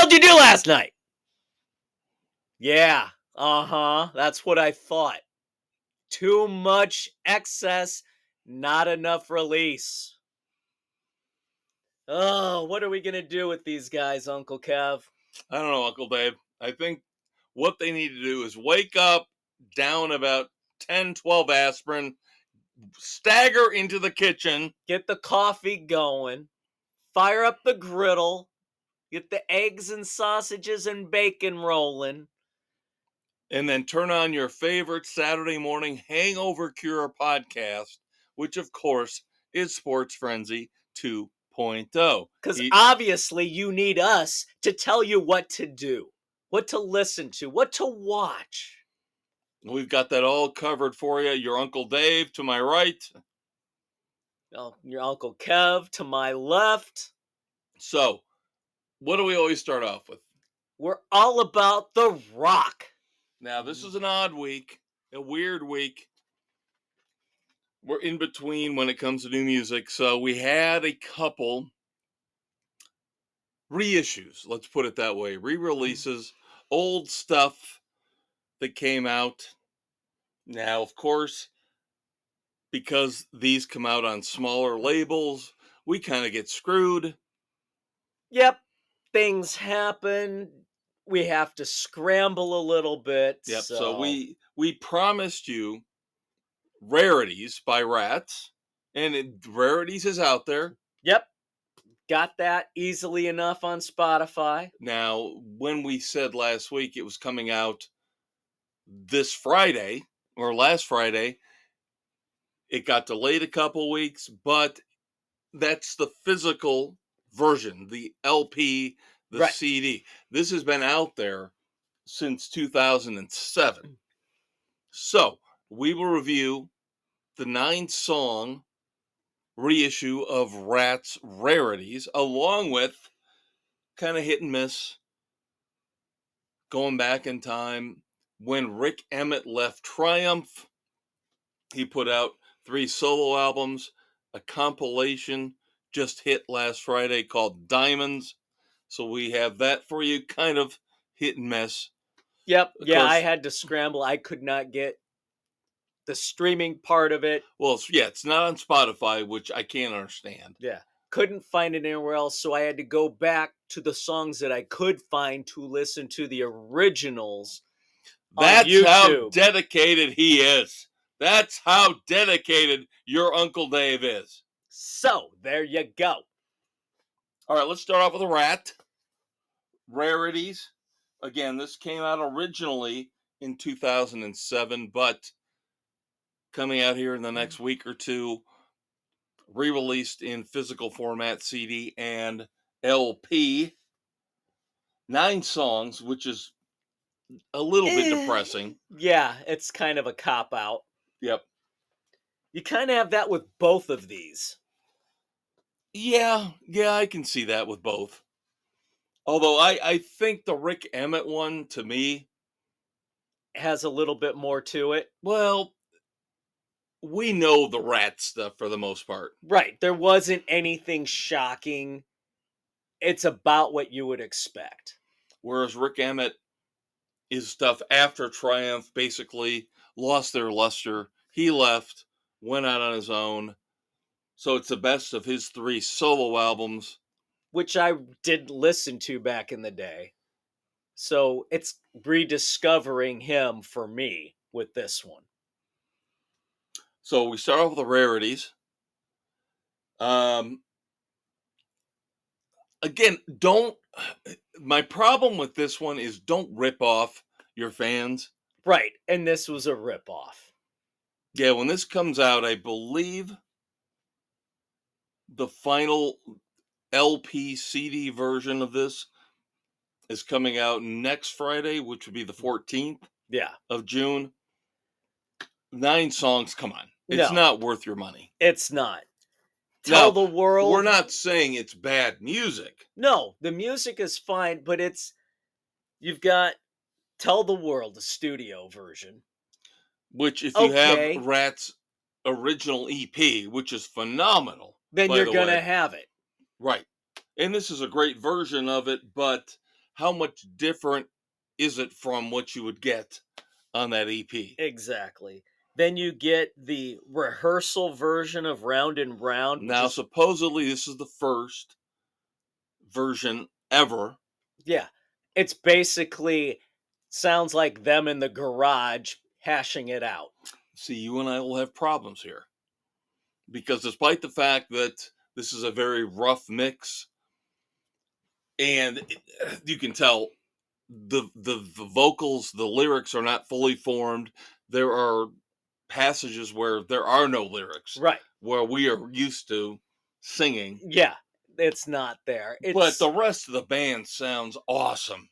hell'd you do last night? Yeah, that's what I thought. Too much excess, not enough release. Oh, what are we going to do with these guys, Uncle Kev? I don't know, Uncle Dave. I think what they need to do is wake up, down about 10, 12 aspirin, stagger into the kitchen. Get the coffee going, fire up the griddle, get the eggs and sausages and bacon rolling. And then turn on your favorite Saturday morning hangover cure podcast, which of course is Sports Frenzy 2.0. Because obviously you need us to tell you what to do, what to listen to, what to watch. We've got that all covered for you. Your Uncle Dave to my right. Your Uncle Kev to my left. So, what do we always start off with? We're all about The Rock. Now, this is an odd week, a weird week. We're in between when it comes to new music. So we had a couple reissues, let's put it that way, re-releases, old stuff that came out. Now, of course, because these come out on smaller labels, we kind of get screwed. Yep, things happen. We have to scramble a little bit. Yep, so we promised you Rarities by Ratt, and Rarities is out there. Yep, got that easily enough on Spotify. Now, when we said last week it was coming out this Friday, or last Friday, it got delayed a couple weeks, but that's the physical version, the LP, the Right. CD. This has been out there since 2007. So, we will review the 9-song reissue of Ratt's Rarities, along with kind of hit and miss, going back in time. When Rick Emmett left Triumph, he put out 3 solo albums, a compilation just hit last Friday called Diamonds. So we have that for you, kind of hit and miss. Yep, yeah, I had to scramble. I could not get the streaming part of it. Well, yeah, it's not on Spotify, which I can't understand. Yeah, couldn't find it anywhere else, so I had to go back to the songs that I could find to listen to the originals. That's how dedicated he is. That's how dedicated your Uncle Dave is. So, there you go. All right, let's start off with a Ratt. Rarities. Again, this came out originally in 2007, but coming out here in the next week or two, re-released in physical format, CD and LP. 9 songs, which is a little bit depressing. Yeah, it's kind of a cop-out. Yep. You kind of have that with both of these. Yeah, I can see that with both. Although I think the Rick Emmett one, to me, has a little bit more to it. Well, we know the Ratt stuff for the most part. Right. There wasn't anything shocking. It's about what you would expect. Whereas Rick Emmett, his stuff after Triumph basically lost their luster. He left, went out on his own. So it's the best of his 3 solo albums. Which I didn't listen to back in the day. So it's rediscovering him for me with this one. So we start off with the Rarities. Again, my problem with this one is don't rip off your fans. Right, and this was a rip off. Yeah, when this comes out, I believe the final LP CD version of this is coming out next Friday, which would be the 14th of June. 9 songs, come on. It's not worth your money. It's not. Tell the world. We're not saying it's bad music. No, the music is fine, but you've got Tell the World, the studio version. Which, if you have Ratt's original EP, which is phenomenal, then you're going to have it. Right. And this is a great version of it, but how much different is it from what you would get on that EP? Exactly. Then you get the rehearsal version of Round and Round, which Now, is, supposedly, this is the first version ever. yeah, it's basically sounds like them in the garage hashing it out. See, you and I will have problems here because, despite the fact that this is a very rough mix, and you can tell the vocals, the lyrics are not fully formed. There are passages where there are no lyrics, Right. where we are used to singing. Yeah, it's not there. But It's the rest of the band sounds awesome.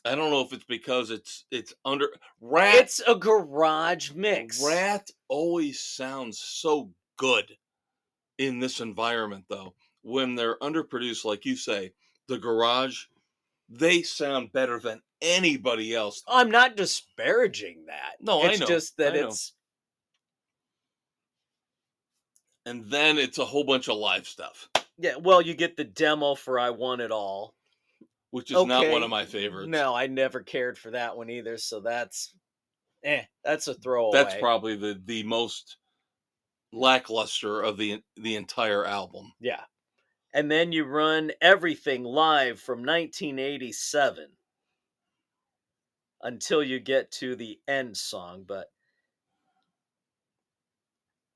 I don't know if it's because it's under Ratt. it's a garage mix. Ratt always sounds so good in this environment, though. When they're underproduced, like you say, the garage, they sound better than anybody else. I'm not disparaging that. No, I It's know, just that I know. it's And then it's a whole bunch of live stuff, yeah, well, you get the demo for I Want It All. which is not one Okay. of my favorites. No, I never cared for that one either, so that's that's a That's throwaway. probably the most lackluster of the entire album. Yeah. And then you run Everything live from 1987 until you get to the end song, but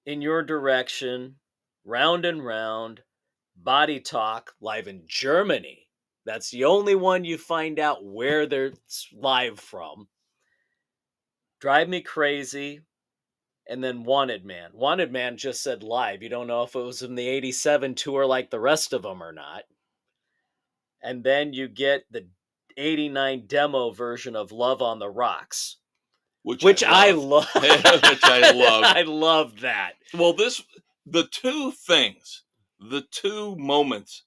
In Your Direction, Round and Round, Body Talk live in Germany. That's the only one you find out where they're live from. Drive Me Crazy, and then Wanted Man. Wanted Man just said live. You don't know if it was in the 87 tour like the rest of them or not. And then you get the 89 demo version of Love on the Rocks, which I love. Which I love. I love that. Well, the two moments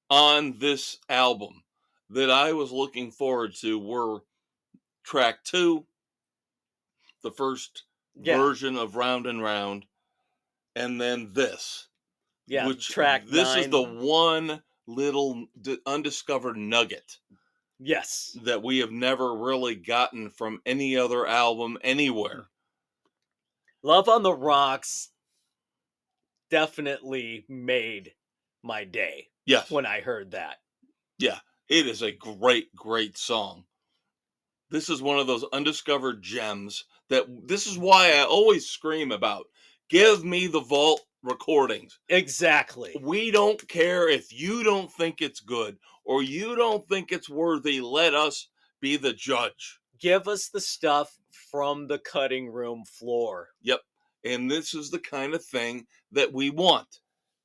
on this album that I was looking forward to were track 2, the first Yeah. version of Round and Round, and then this. Yeah, which track this 9. is the one little undiscovered nugget Yes. that we have never really gotten from any other album anywhere. Love on the Rocks definitely made my day. Yes. When I heard that. Yeah, it is a great, great song. This is one of those undiscovered gems that this is why I always scream about. Give me the vault recordings. Exactly. We don't care if you don't think it's good or you don't think it's worthy. Let us be the judge. Give us the stuff from the cutting room floor. Yep. And this is the kind of thing that we want.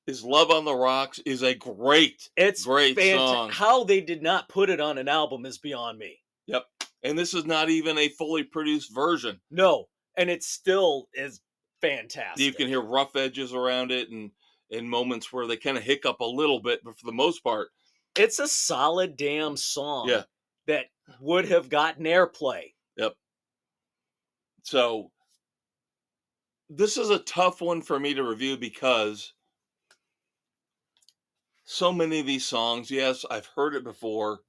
Is Love on the Rocks is a great song. How they did not put it on an album is beyond me. Yep. And this is not even a fully produced version. No. And it still is fantastic. You can hear rough edges around it and in moments where they kind of hiccup a little bit, but for the most part, it's a solid damn song. Yeah. That would have gotten airplay. Yep. So this is a tough one for me to review because so many of these songs, yes, I've heard it before.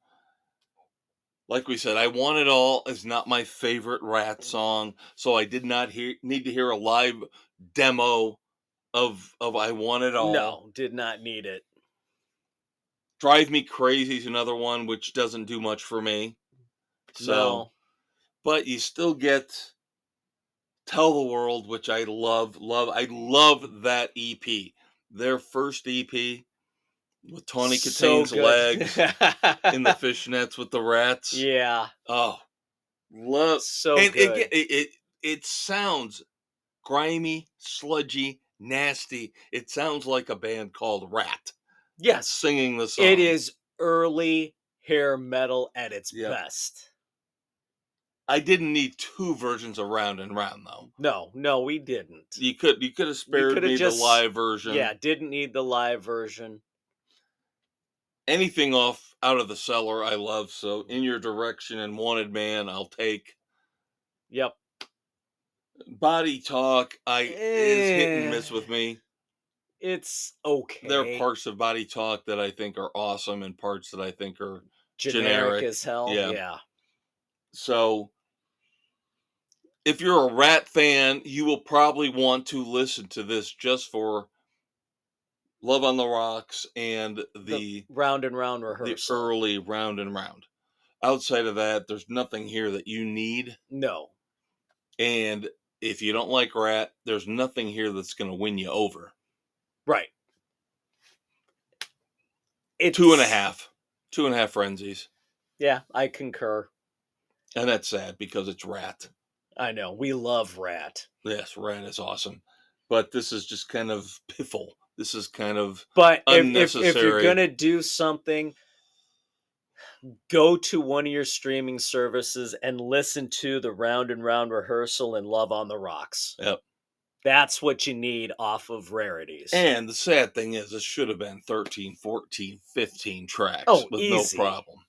Like we said, I Want It All is not my favorite Ratt song, so I did not need to hear a live demo of I Want It All. No, did not need it. Drive Me Crazy is another one which doesn't do much for me. So, no. But you still get Tell the World, which I love. I love that EP. Their first EP with Tawny Kitane's legs in the fishnets with the rats. Yeah. Oh, love so and good. It sounds grimy, sludgy, nasty. It sounds like a band called Ratt. Yes, singing the song. It is early hair metal at its best. I didn't need 2 versions of Round and Round though. No, we didn't. You could have spared me the live version. Yeah, didn't need the live version. Anything out of the cellar I love, so In Your Direction and Wanted Man I'll take. Yep. Body Talk is hit and miss with me. It's okay. There are parts of Body Talk that I think are awesome and parts that I think are generic as hell. Yeah. Yeah. So if you're a Ratt fan, you will probably want to listen to this just for Love on the Rocks and The the round and round rehearsal. early Round and Round. Outside of that, there's nothing here that you need. No. And if you don't like Ratt, there's nothing here that's going to win you over. Right. It's 2.5. 2.5 frenzies. Yeah, I concur. And that's sad because it's Ratt. I know. We love Ratt. Yes, Ratt is awesome. But this is just kind of piffle. This is kind of But unnecessary. if you're going to do something, go to one of your streaming services and listen to the round and round rehearsal and Love on the Rocks. Yep. That's what you need off of Rarities. And the sad thing is, it should have been 13, 14, 15 tracks with easy. no problem.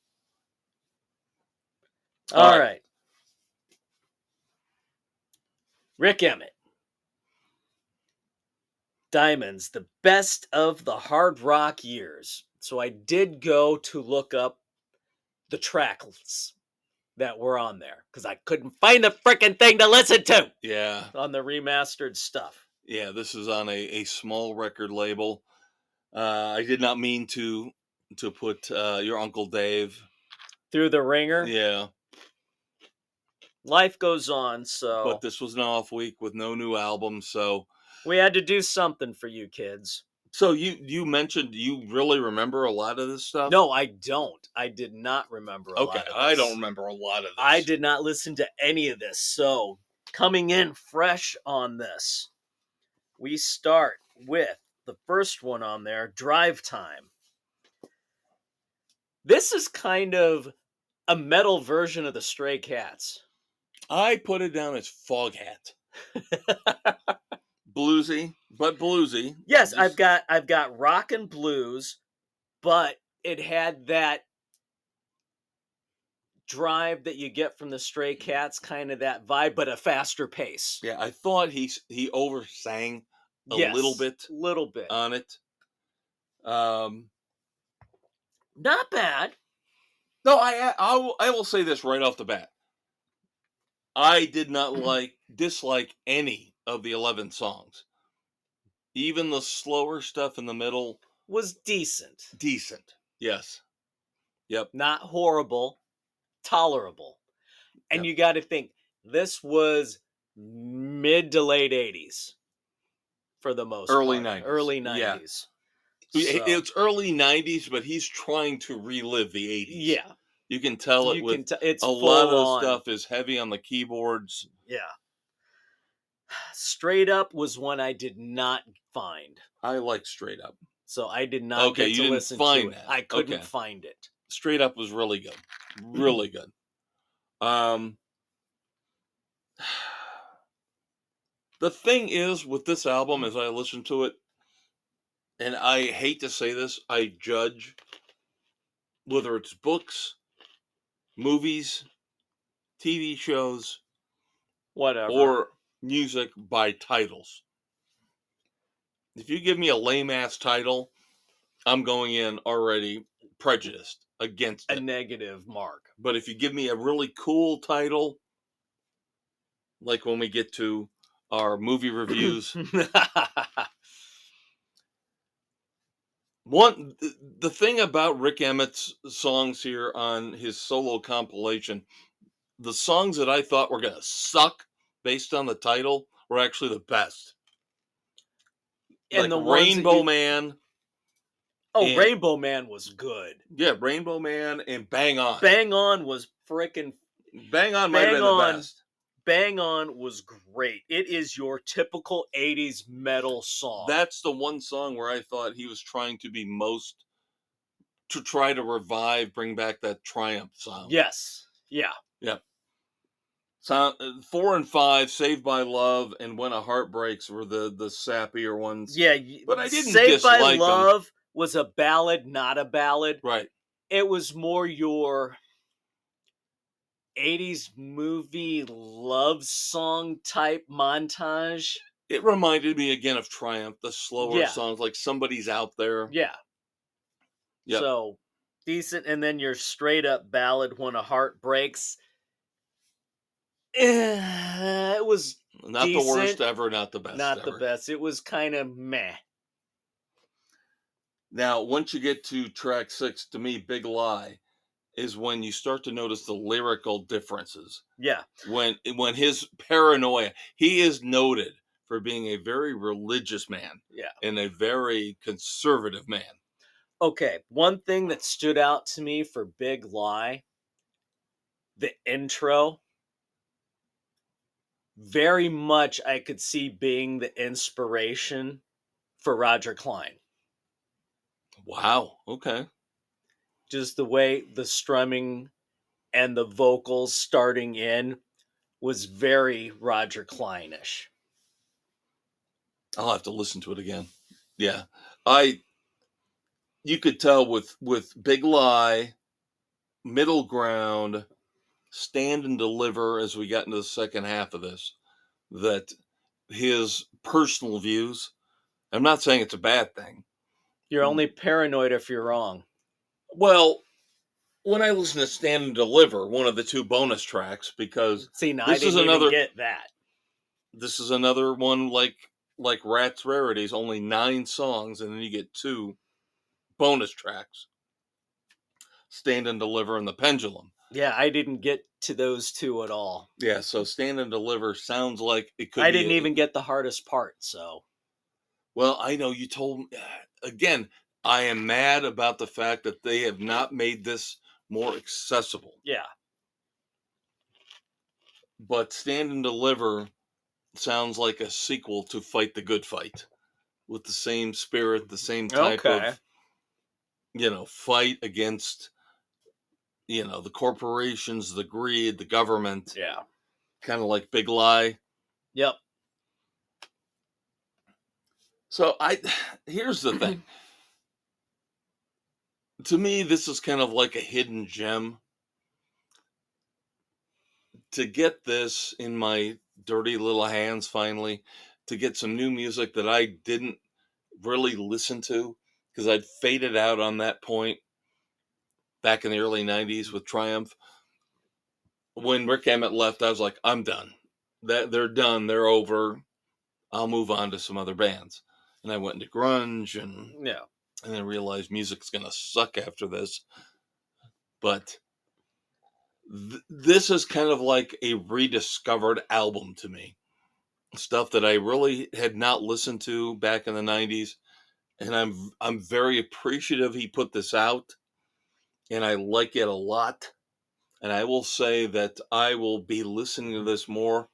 All right. Rick Emmett. Diamonds, the best of the hard rock years. So I did go to look up the tracks that were on there because I couldn't find the freaking thing to listen to. Yeah. On the remastered stuff. Yeah, this is on a small record label. I did not mean to put your Uncle Dave through the ringer. Yeah. Life goes on, so. But this was an off week with no new album, so. We had to do something for you kids. So you mentioned you really remember a lot of this stuff? No, I don't. I did not remember a lot of this. I don't remember a lot of this. I did not listen to any of this. So, coming in fresh on this, we start with the first one on there, Drive Time. This is kind of a metal version of the Stray Cats. I put it down as Foghat. Bluesy, but bluesy. Yes, I've got rock and blues, but it had that drive that you get from the Stray Cats, kind of that vibe, but a faster pace. Yeah, I thought he oversang a little bit on it. Not bad. No, I will say this right off the bat. I did not dislike any of the 11 songs. Even the slower stuff in the middle was decent. Decent, yes. Yep. Not horrible, tolerable. And you got to think, this was mid to late 80s for the most part. Early 90s. Early 90s. Yeah. So. It's early 90s, but he's trying to relive the 80s. Yeah. You can tell it with it's a lot of on. stuff is heavy on the keyboards. Yeah. Straight Up was one I did not find. I like Straight Up. So I did not get to listen to it. I couldn't find it. Straight Up was really good. Really good. The thing is with this album, as I listen to it, and I hate to say this, I judge whether it's books, movies, TV shows, whatever, or music by titles. If you give me a lame-ass title, I'm going in already prejudiced against it. A negative mark. But if you give me a really cool title, like when we get to our movie reviews, the thing about Rick Emmett's songs here on his solo compilation, the songs that I thought were going to suck based on the title were actually the best. And like the Rainbow Man. Oh, Rainbow Man was good. Yeah, Rainbow Man and Bang On. Bang On was freaking... Bang On might have been the best. Bang On was great. It is your typical 80s metal song. That's the one song where I thought he was trying to be most... to try to revive, bring back that Triumph sound. Yes. Yeah. Yep. 4 and 5, Saved by Love, and When a Heart Breaks were the sappier ones. Yeah, but I didn't Saved dislike by Love them. Was a ballad, not a ballad. Right. It was more your 80s movie love song type montage. It reminded me again of Triumph, the slower songs, like Somebody's Out There. Yeah. Yep. So decent, and then your straight up ballad, When a Heart Breaks. It was Not the worst decent, ever, not the best not the ever. best. It was kind of meh. Now, once you get to track 6, to me, Big Lie is when you start to notice the lyrical differences. Yeah. When his paranoia, he is noted for being a very religious man Yeah. and a very conservative man. Okay. One thing that stood out to me for Big Lie, the intro, very much I could see being the inspiration for Roger Clyne. Wow. Okay. Just the way the strumming and the vocals starting in was very Roger Clyne-ish. I'll have to listen to it again. Yeah. I You could tell with Big Lie, Middle Ground, Stand and Deliver as we got into the second half of this, that his personal views, I'm not saying it's a bad thing. You're only paranoid if you're wrong. Well, when I listen to Stand and Deliver, one of the 2 bonus tracks, because See, now I this is didn't even another get that. this is another one like Ratt's Rarities, only 9 songs, and then you get 2 bonus tracks. Stand and Deliver and The Pendulum. Yeah, I didn't get to those 2 at all. Yeah, so Stand and Deliver sounds like it could I be didn't even get the hardest part, so. well, I know you told me again, I am mad about the fact that they have not made this more accessible. Yeah. But Stand and Deliver sounds like a sequel to Fight the Good Fight, with the same spirit, the same type Okay. of, fight against, the corporations, the greed, the government, Yeah. kind of like Big Lie. Yep. So here's the thing. To me, this is kind of like a hidden gem. To get this in my dirty little hands finally, to get some new music that I didn't really listen to because I'd faded out on that point back in the early 90s with Triumph. When Rick Emmett left, I was like, I'm done. They're done. They're over. I'll move on to some other bands. And I went into grunge and Yeah. then realized music's going to suck after this. But this is kind of like a rediscovered album to me. Stuff that I really had not listened to back in the 90s. And I'm very appreciative he put this out. And I like it a lot. And I will say that I will be listening to this more.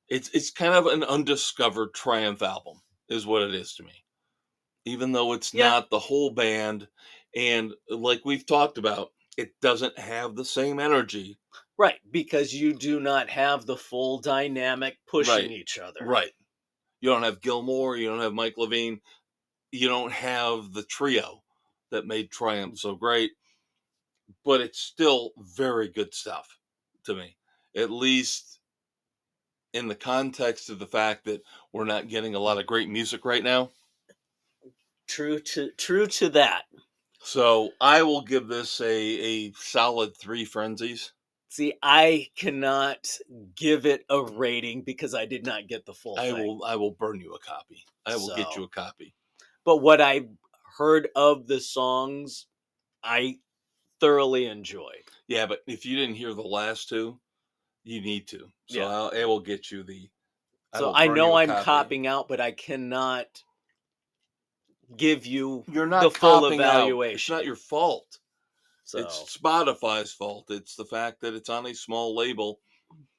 It's kind of an undiscovered Triumph album, is what it is to me. Even though it's Yeah. not the whole band, and like we've talked about, it doesn't have the same energy. Right, because you do not have the full dynamic pushing each other. Right. You don't have Gilmore, you don't have Mike Levine, you don't have the trio that made Triumph so great, but it's still very good stuff to me. At least in the context of the fact that we're not getting a lot of great music right now. True to that. So I will give this a solid 3 frenzies. See, I cannot give it a rating because I did not get the full thing. I will burn you a copy. I will get So. you a copy. But what I heard of the songs, I thoroughly enjoyed. Yeah, but if you didn't hear the last 2, you need to. So Yeah. I will get you the. So will I burn know you a I'm copy. copping out, but I cannot give you You're not the full copping out. It's evaluation. not your fault. So. It's Spotify's fault. It's the fact that it's on a small label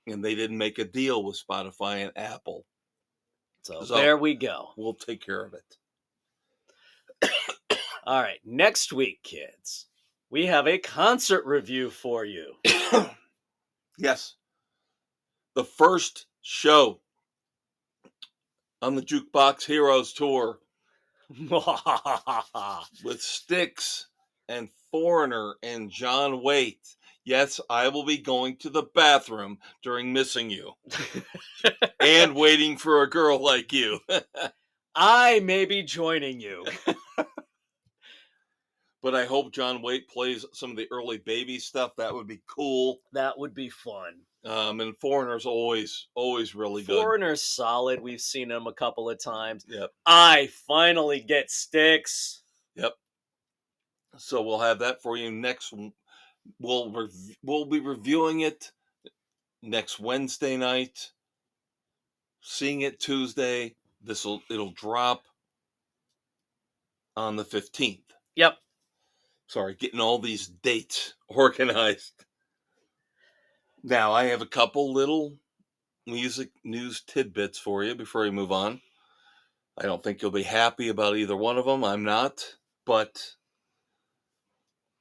and they didn't make a deal with Spotify and Apple. So there we go. We'll take care of it. All right. Next week, kids, we have a concert review for you. Yes. The first show on the Jukebox Heroes tour with Styx and Foreigner and John Waite. Yes, I will be going to the bathroom during Missing You and waiting for a girl like you. I may be joining you. But I hope John Waite plays some of the early Baby stuff. That would be cool. That would be fun. And Foreigner's always really good. Foreigner's solid. We've seen him a couple of times. Yep. I finally get Styx. Yep. So we'll have that for you next. We'll be reviewing it next Wednesday night. Seeing it Tuesday. It'll drop on the 15th. Yep. Sorry, getting all these dates organized. Now, I have a couple little music news tidbits for you before we move on. I don't think you'll be happy about either one of them. I'm not. But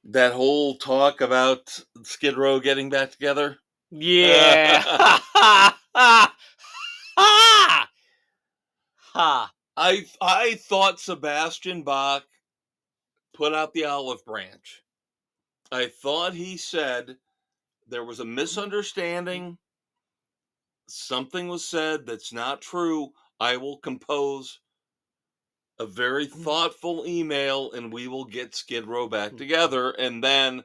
that whole talk about Skid Row getting back together. Yeah. Ha ha ha ha. I thought Sebastian Bach put out the olive branch. I thought he said there was a misunderstanding. Something was said that's not true. I will compose a very thoughtful email and we will get Skid Row back together. And then,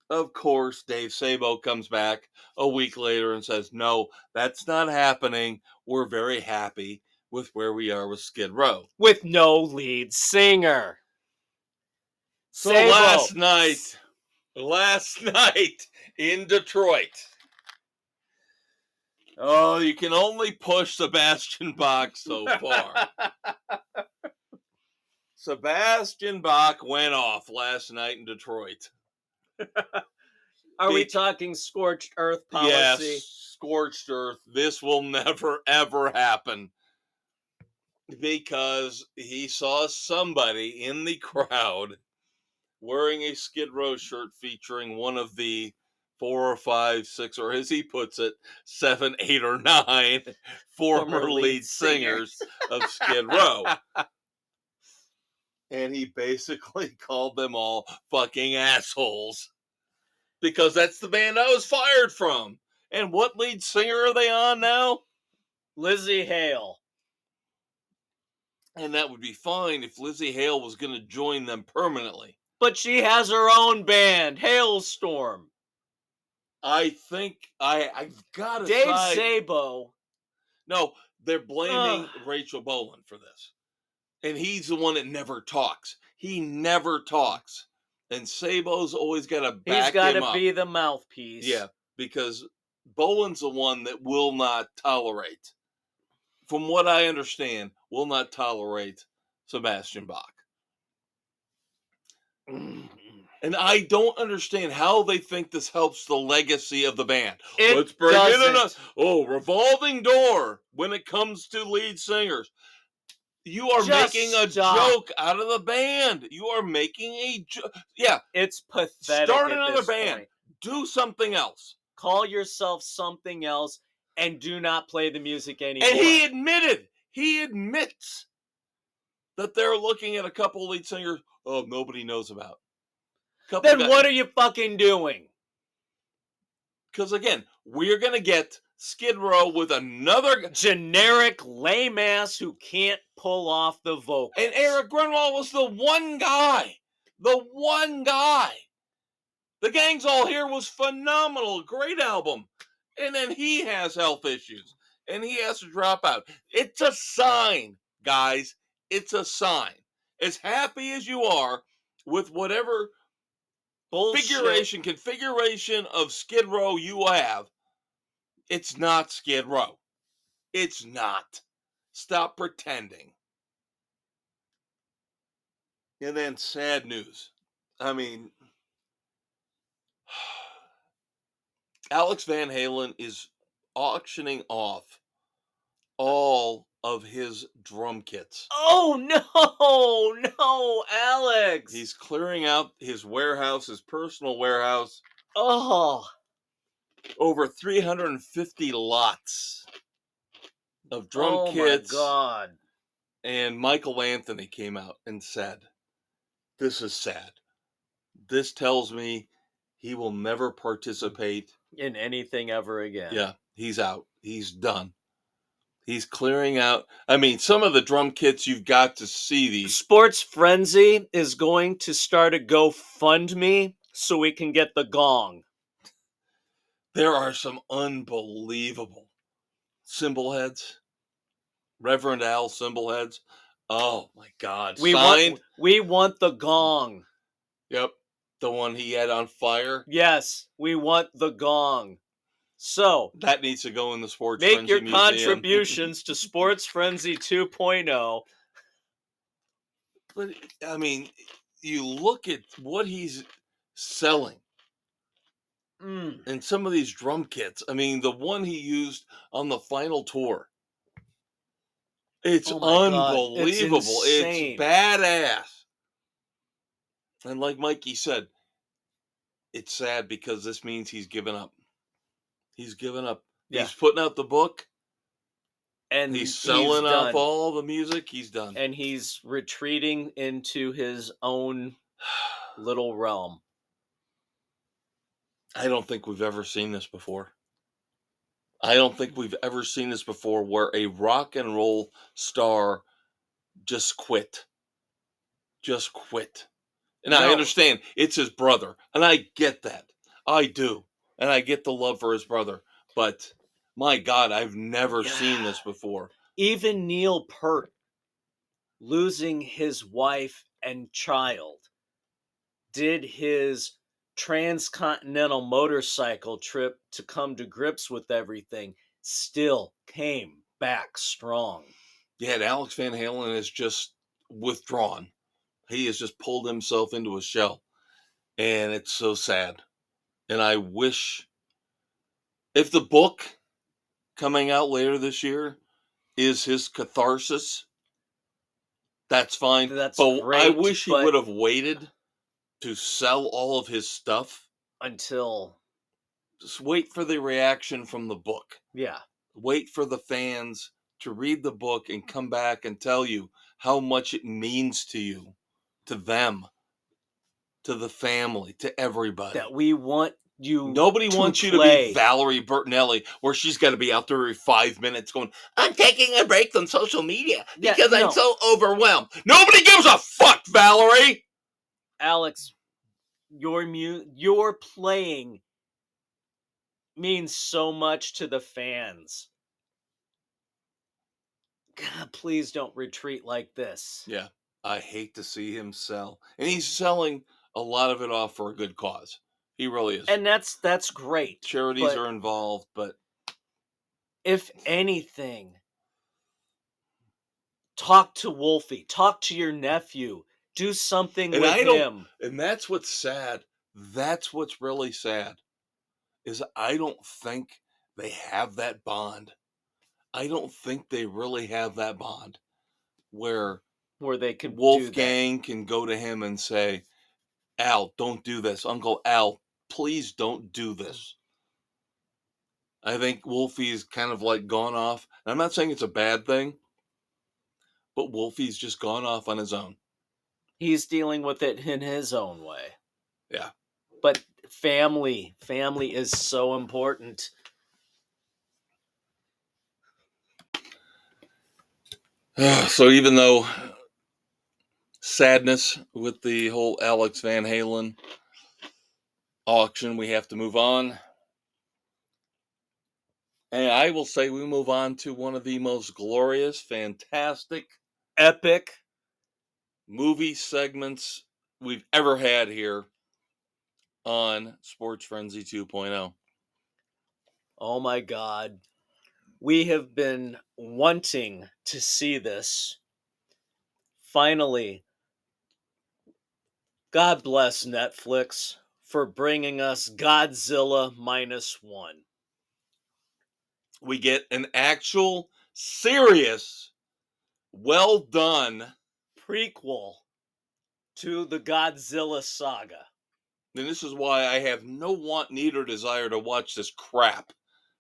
of course, Dave Sabo comes back a week later and says, no, that's not happening. We're very happy with where we are with Skid Row. With no lead singer. So Sabo. last night in Detroit. Oh, you can only push Sebastian Bach so far. Sebastian Bach went off last night in Detroit. Are we talking scorched earth policy? Yes, scorched earth. This will never, ever happen. Because he saw somebody in the crowd wearing a Skid Row shirt featuring one of the 4 or 5, 6, or as he puts it, 7, 8, or 9 former lead singers of Skid Row. And he basically called them all fucking assholes. Because that's the band I was fired from. And what lead singer are they on now? Lizzie Hale. And that would be fine if Lizzie Hale was going to join them permanently. But she has her own band, Hailstorm. I think I've got to Dave Sabo. No, they're blaming Rachel Bolan for this. And he's the one that never talks. He never talks. And Sabo's always got to back him up. He's got to be the mouthpiece. Yeah, because Bolan's the one that will not tolerate, from what I understand, will not tolerate Sebastian Bach. And I don't understand how they think this helps the legacy of the band. Let's bring in a revolving door when it comes to lead singers. You are making a joke out of the band. You are making a joke. Yeah. It's pathetic. Start another band. Do something else. Call yourself something else and do not play the music anymore. And he admits that they're looking at a couple lead singers nobody knows about. Then what are you fucking doing? Because again, we're going to get Skid Row with another generic lame ass who can't pull off the vocals. And Eric Grunwald was the one guy. The one guy. The Gangs All Here was phenomenal. Great album. And then he has health issues. And he has to drop out. It's a sign, guys. It's a sign. As happy as you are with whatever configuration of Skid Row you have, it's not Skid Row. It's not. Stop pretending. And then sad news. I mean, Alex Van Halen is auctioning off all of his drum kits. Oh, no, Alex. He's clearing out his warehouse, his personal warehouse. Oh. Over 350 lots of drum kits. Oh, my God. And Michael Anthony came out and said, this is sad. This tells me he will never participate in anything ever again. Yeah, he's out. He's done. He's clearing out. I mean, some of the drum kits, you've got to see these. Sports Frenzy is going to start a GoFundMe so we can get the gong. There are some unbelievable cymbal heads. Reverend Al cymbal heads. Oh my God. We Signed. want the gong. Yep. The one he had on fire. Yes, we want the gong. So that needs to go in the Sports make Frenzy your Museum. contributions to Sports Frenzy 2.0. But I mean, you look at what he's selling. And some of these drum kits. I mean, the one he used on the final tour. It's unbelievable. It's badass. And like Mikey said, it's sad because this means he's given up. He's given up. Yeah. He's putting out the book. And he's selling off all the music. He's done. And he's retreating into his own little realm. I don't think we've ever seen this before. I don't think we've ever seen this before where a rock and roll star just quit. Just quit. And I understand it's his brother. And I get that. I do. And I get the love for his brother. But my God, I've never seen this before. Even Neil Peart losing his wife and child did his transcontinental motorcycle trip to come to grips with everything, still came back strong. Yeah, and Alex Van Halen is just withdrawn. He has just pulled himself into a shell. And it's so sad. And I wish, if the book coming out later this year is his catharsis, that's fine. That's but great, I wish he would have waited to sell all of his stuff until. Just wait for the reaction from the book. Yeah. Wait for the fans to read the book and come back and tell you how much it means to you, to them, to the family, to everybody. That we want you. Nobody wants you to be Valerie Bertinelli, where she's got to be out there every 5 minutes going, I'm taking a break on social media because I'm so overwhelmed. Nobody gives a fuck, Valerie! Alex, your playing means so much to the fans. God, please don't retreat like this. Yeah, I hate to see him sell. And he's selling a lot of it off for a good cause. He really is. And that's great. Charities are involved, but if anything, talk to Wolfie. Talk to your nephew. Do something with him. And that's what's sad. That's what's really sad. Is I don't think they have that bond. I don't think they really have that bond where they can Wolfgang can go to him and say, Al, don't do this. Uncle Al, please don't do this. I think Wolfie's kind of like gone off. And I'm not saying it's a bad thing, but Wolfie's just gone off on his own. He's dealing with it in his own way. Yeah. But family is so important. So even though sadness with the whole Alex Van Halen auction, we have to move on. And I will say we move on to one of the most glorious, fantastic, epic movie segments we've ever had here on Sports Frenzy 2.0. Oh my God. We have been wanting to see this. Finally, God bless Netflix for bringing us Godzilla Minus One. We get an actual, serious, well done prequel to the Godzilla saga. And this is why I have no want, need, or desire to watch this crap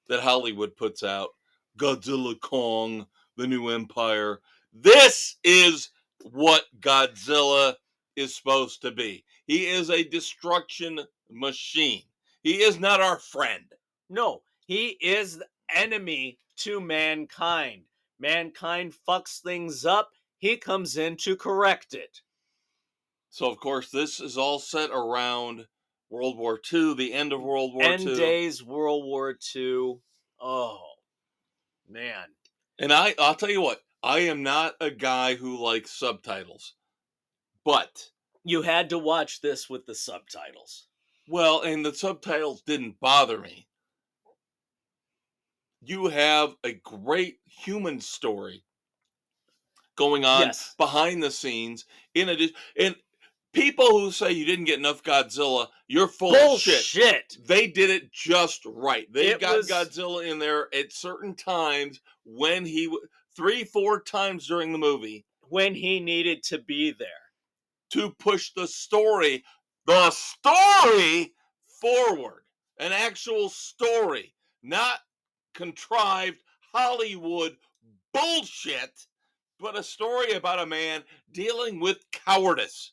that Hollywood puts out. Godzilla Kong, the new empire. This is what Godzilla is supposed to be. He is a destruction machine. He is not our friend. No, he is the enemy to mankind. mankind fucks things up, he comes in to correct it. So, of course, this is all set around World War II, the end of World War End II. days, World War II. Oh, man. And I'll tell you what, I am not a guy who likes subtitles. But, You had to watch this with the subtitles. well, and the subtitles didn't bother me. You have a great human story going on Yes. behind the scenes. In addition, and people who say you didn't get enough Godzilla, you're full of shit. Bullshit. They did it just right. They It got was- Godzilla in there at certain times when 3-4 times during the movie When he needed to be there. to push the story forward. An actual story, not contrived Hollywood bullshit, but a story about a man dealing with cowardice.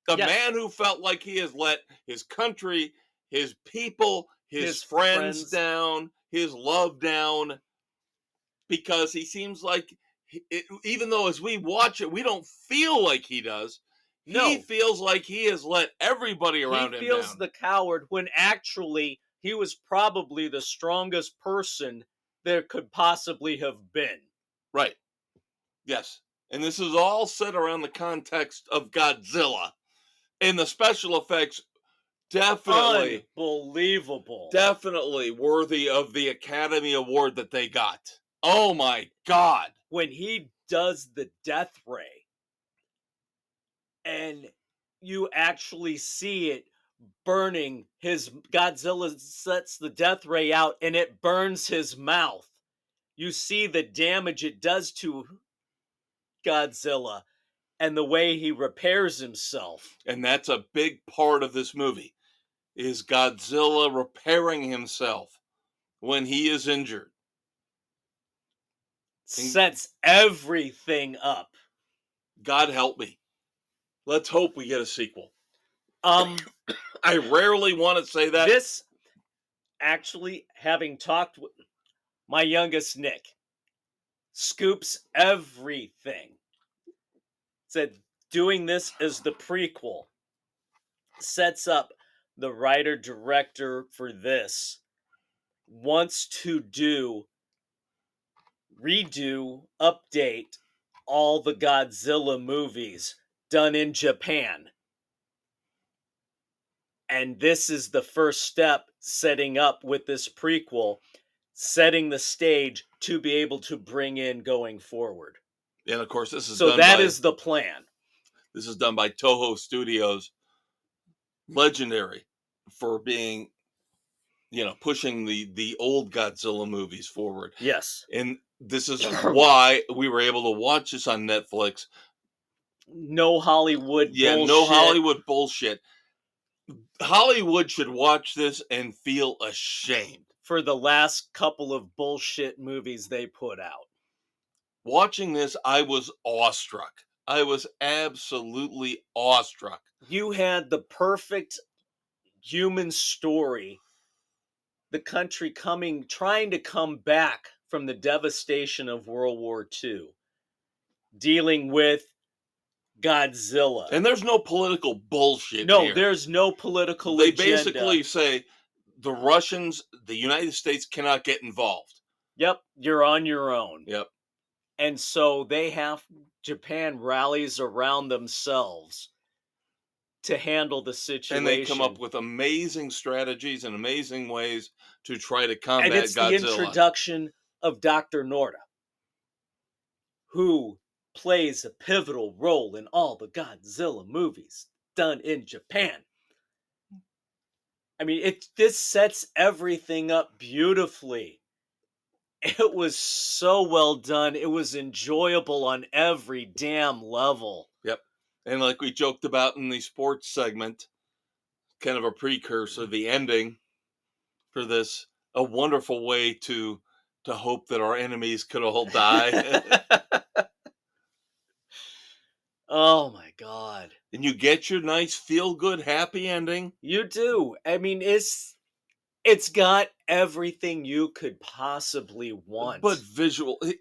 A Yes. man who felt like he has let his country, his people, his friends down, his love down, because he seems like, even though as we watch it, we don't feel like he does. No. He feels like he has let everybody around him down. He feels the coward when actually he was probably the strongest person there could possibly have been. Right. Yes. And this is all set around the context of Godzilla. And the special effects definitely Unbelievable. definitely worthy of the Academy Award that they got. Oh my God. When he does the death ray and you actually see it burning his Godzilla sets the death ray out and it burns his mouth. You see the damage it does to Godzilla and the way he repairs himself. And that's a big part of this movie, is Godzilla repairing himself when he is injured. Sets everything up. God help me. Let's hope we get a sequel. I rarely want to say that. This, actually, having talked with my youngest Nick, scoops everything. Said doing this as the prequel sets up the writer director for this wants to redo, update all the Godzilla movies done in Japan. And this is the first step setting up with this prequel, setting the stage to be able to bring in going forward. And of course, this is So done that by, is the plan. This is done by Toho Studios, legendary for being, pushing the old Godzilla movies forward. Yes. And this is why we were able to watch this on Netflix. No Hollywood bullshit. No Hollywood bullshit. Hollywood should watch this and feel ashamed for the last couple of bullshit movies they put out. Watching this, I was awestruck. I was absolutely awestruck. You had the perfect human story. The country trying to come back from the devastation of World War II. Dealing with Godzilla. And there's no political bullshit No, here. there's no political They agenda. basically say the Russians, the United States cannot get involved. Yep, you're on your own. Yep. And so Japan rallies around themselves to handle the situation. And they come up with amazing strategies and amazing ways to try to combat Godzilla. And it's the introduction of Dr. Norda, who plays a pivotal role in all the Godzilla movies done in Japan. I mean, this sets everything up beautifully. It was so well done. It was enjoyable on every damn level. Yep. And like we joked about in the sports segment, kind of a precursor, the ending for this, a wonderful way to hope that our enemies could all die. Oh my God. And you get your nice feel-good happy ending. You do. I mean, It's got everything you could possibly But want.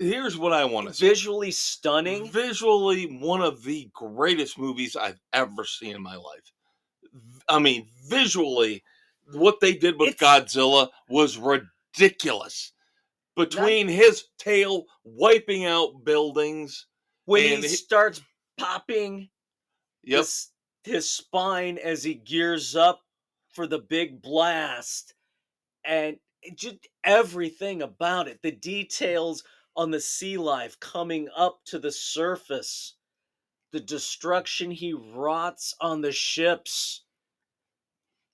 here's what I want to say. Visually stunning. Visually, one of the greatest movies I've ever seen in my life. I mean, visually, what they did with It's Godzilla was ridiculous. not Between his tail wiping out buildings when he and starts popping yep, this his spine as he gears up for the big blast, and just everything about it, the details on the sea life coming up to the surface, the destruction he rots on the ships.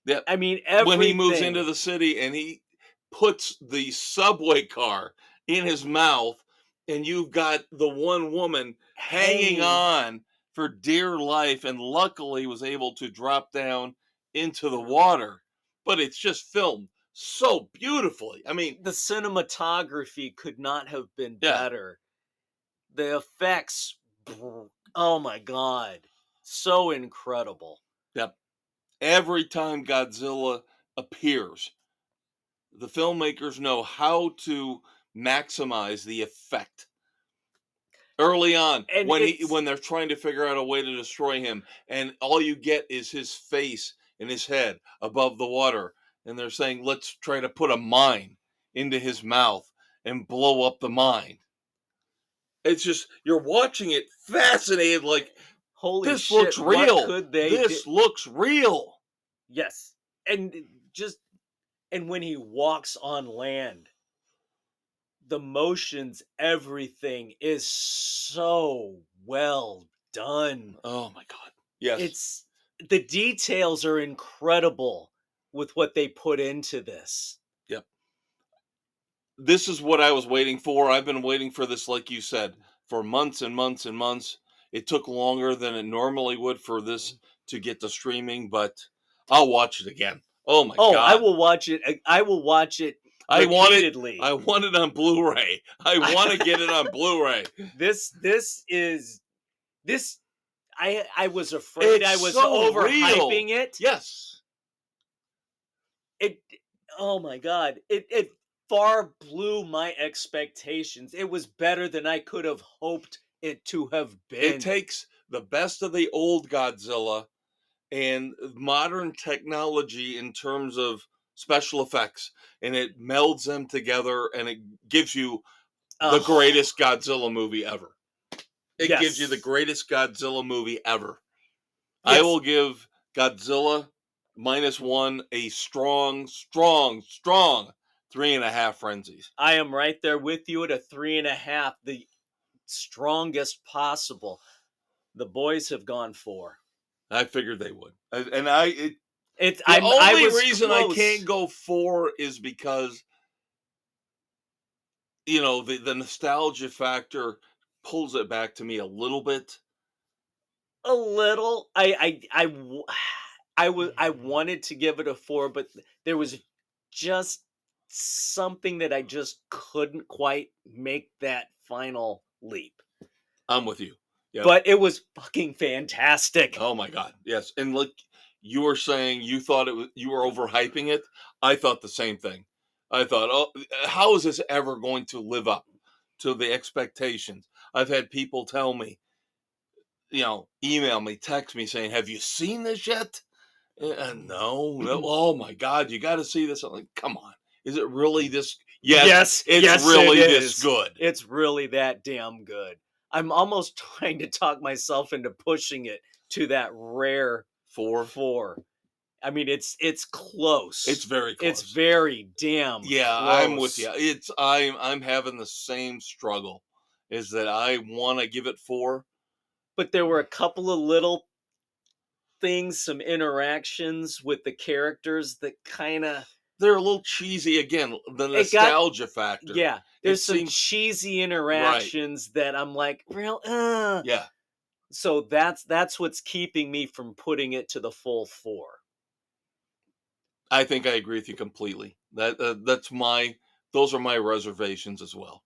yep. I mean, When he moves into everything the city and he puts the subway car in his mouth, and you've got the one woman hanging hanging. on for dear life, and luckily was able to drop down into the water. But it's just filmed so beautifully. I mean, The cinematography could not have been yeah, better. The effects, oh my god, so incredible. yep. Every time Godzilla appears, the filmmakers know how to maximize the effect early on And it's when they're trying to figure out a way to destroy him, and all you get is his face and his head above the water, and they're saying let's try to put a mine into his mouth and blow up the mine. It's just you're watching it fascinated, like holy this looks shit, what real, could they do? this looks real. Yes. And just and when he walks on land, the motions, everything is so well done. Oh my god, yes. It's the details are incredible with what they put into this. Yep. This is what I was waiting for. I've been waiting for this, like you said, for months and months and months. It took longer than it normally would for this to get to streaming, but I'll watch it again. Oh my Oh, I god. will watch it. I will watch it I want it repeatedly. I want it on Blu-ray. I want to get it on Blu-ray. This is this I was afraid I It's was so real. overhyping it. Yes. It oh my god. It far blew my expectations. It was better than I could have hoped it to have It been. takes the best of the old Godzilla and modern technology in terms of special effects, and it melds them together, and it gives you the Oh, greatest Godzilla movie ever. It gives you the yes. greatest Godzilla movie ever. I Yes. will give Godzilla minus one a strong, strong, strong 3.5 frenzies. I am right there with you at a 3.5, the strongest possible. The boys have gone 4. I figured they would, It's the I only was reason I can't close. go 4 is because the nostalgia factor pulls it back to me a little bit. A little. I wanted to give it a 4, but there was just something that I just couldn't quite make that final leap. I'm with you. Yep. But it was fucking fantastic. Oh my god. Yes. And like you were saying, you were overhyping it. I thought the same thing. I thought, oh, how is this ever going to live up to the expectations? I've had people tell me, email me, text me saying, "Have you seen this yet?" No, no. Oh my god, you got to see this. I'm like, come on. Is it really this? Yes, Yes, it's yes, it really this is. good. It's really that damn good. I'm almost trying to talk myself into pushing it to that rare 4. 4. I mean, it's It's close. very It's close. very damn Yeah, I'm with you. close. I'm having the same struggle. Is that I want to give it 4. But there were a couple of little things, some interactions with the characters that kind of They're a little cheesy again. The it got nostalgia factor. yeah. It There's some seems cheesy right. interactions that I'm like, real. Yeah, So that's what's keeping me from putting it to the full 4. I think I agree with you completely. That's my those are my reservations as well.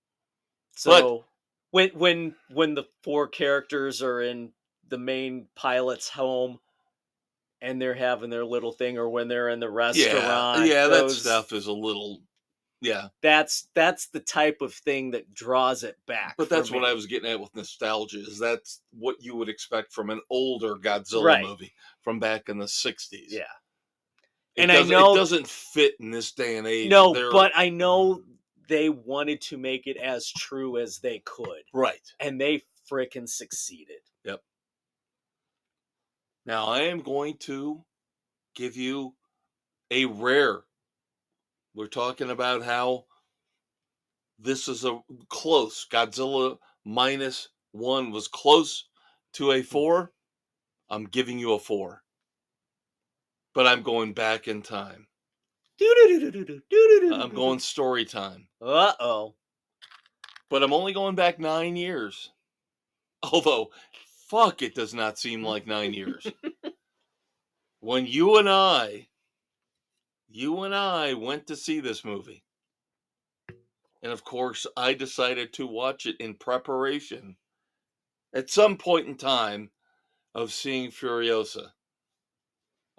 But So when the 4 characters are in the main pilot's home, and they're having their little thing, or when they're in the Yeah, restaurant. yeah, that Those stuff is a little, yeah. that's the type of thing that draws it back But for that's what I me. was getting at with nostalgia, is that's what you would expect from an older Godzilla Right. movie from back in the 60s. Yeah. It And I doesn't it know doesn't fit in this day and age. no, They're but I know they wanted to make it as true as they could, right. and they frickin' succeeded. Yep. Now I am going to give you a rare. We're talking about how this is a close. Godzilla minus one was close to a 4. I'm giving you a 4. But I'm going back in time. I'm going story time. Uh-oh. But I'm only going back 9 years. Although, fuck, it does not seem like 9 years. When you and I went to see this movie. And of course, I decided to watch it in preparation at some point in time of seeing Furiosa.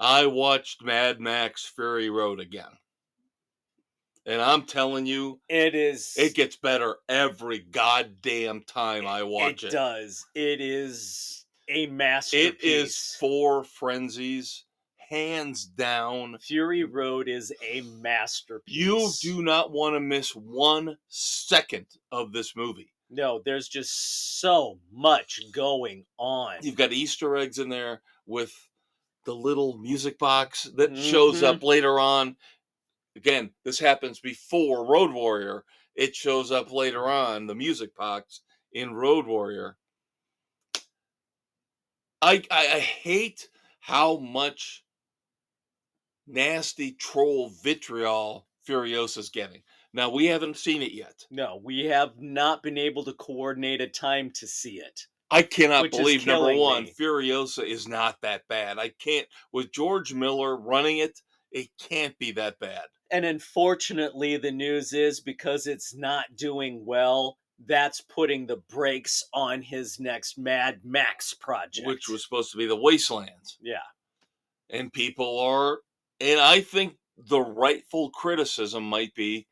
I watched Mad Max Fury Road again. And I'm telling you, it gets better every goddamn time I watch it. It does. It is a masterpiece. It is for frenzies, hands down. Fury Road is a masterpiece. You do not want to miss 1 second of this movie. No, there's just so much going on. You've got Easter eggs in there with the little music box that shows up later on. Again, this happens before Road Warrior. It shows up later on, the music box in Road Warrior. I hate how much nasty troll vitriol Furiosa's getting. Now, we haven't seen it yet. No, we have not been able to coordinate a time to see it. I cannot Which is believe, number killing one, me. Furiosa is not that bad. I can't, with George Miller running it, it can't be that bad. And unfortunately, the news is because it's not doing well, that's putting the brakes on his next Mad Max project. Which was supposed to be the Wastelands. Yeah. And people are, and I think the rightful criticism might be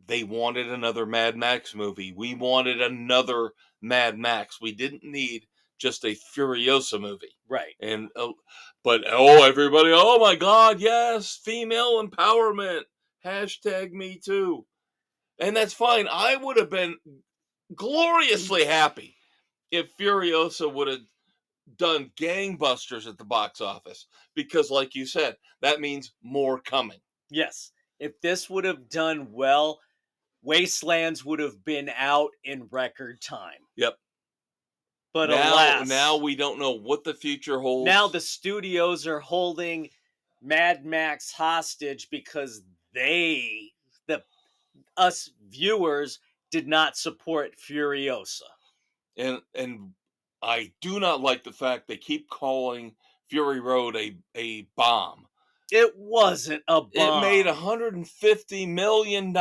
they wanted another Mad Max movie. We wanted another Mad Max. We didn't need just a Furiosa movie. Right. And but everybody, oh my God, yes, female empowerment. Hashtag me too. And that's fine. I would have been gloriously happy if Furiosa would have done gangbusters at the box office, because like you said, that means more coming. Yes. If this would have done well, Wastelands would have been out in record time. Yep. But alas, now we don't know what the future holds. Now the studios are holding Mad Max hostage because us viewers did not support Furiosa. And I do not like the fact they keep calling Fury Road a bomb. It wasn't a bomb. It made $150 million.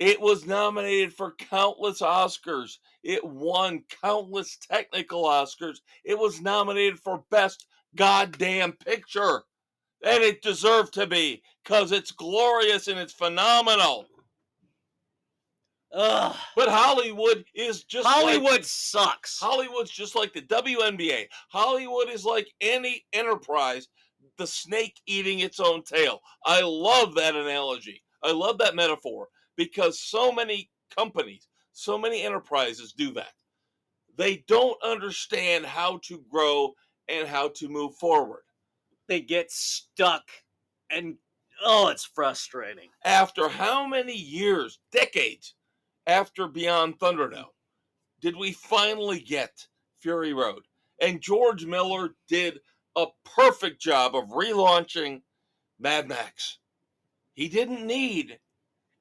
It was nominated for countless Oscars. It won countless technical Oscars. It was nominated for Best Goddamn Picture. And it deserved to be, because it's glorious and it's phenomenal. Ugh. But Hollywood is just sucks. Hollywood's just like the WNBA. Hollywood is like any enterprise, the snake eating its own tail. I love that analogy. I love that metaphor, because so many companies, so many enterprises do that. They don't understand how to grow and how to move forward. They get stuck, and it's frustrating. After how many years, decades, after Beyond Thunderdome, did we finally get Fury Road? And George Miller did a perfect job of relaunching Mad Max. He didn't need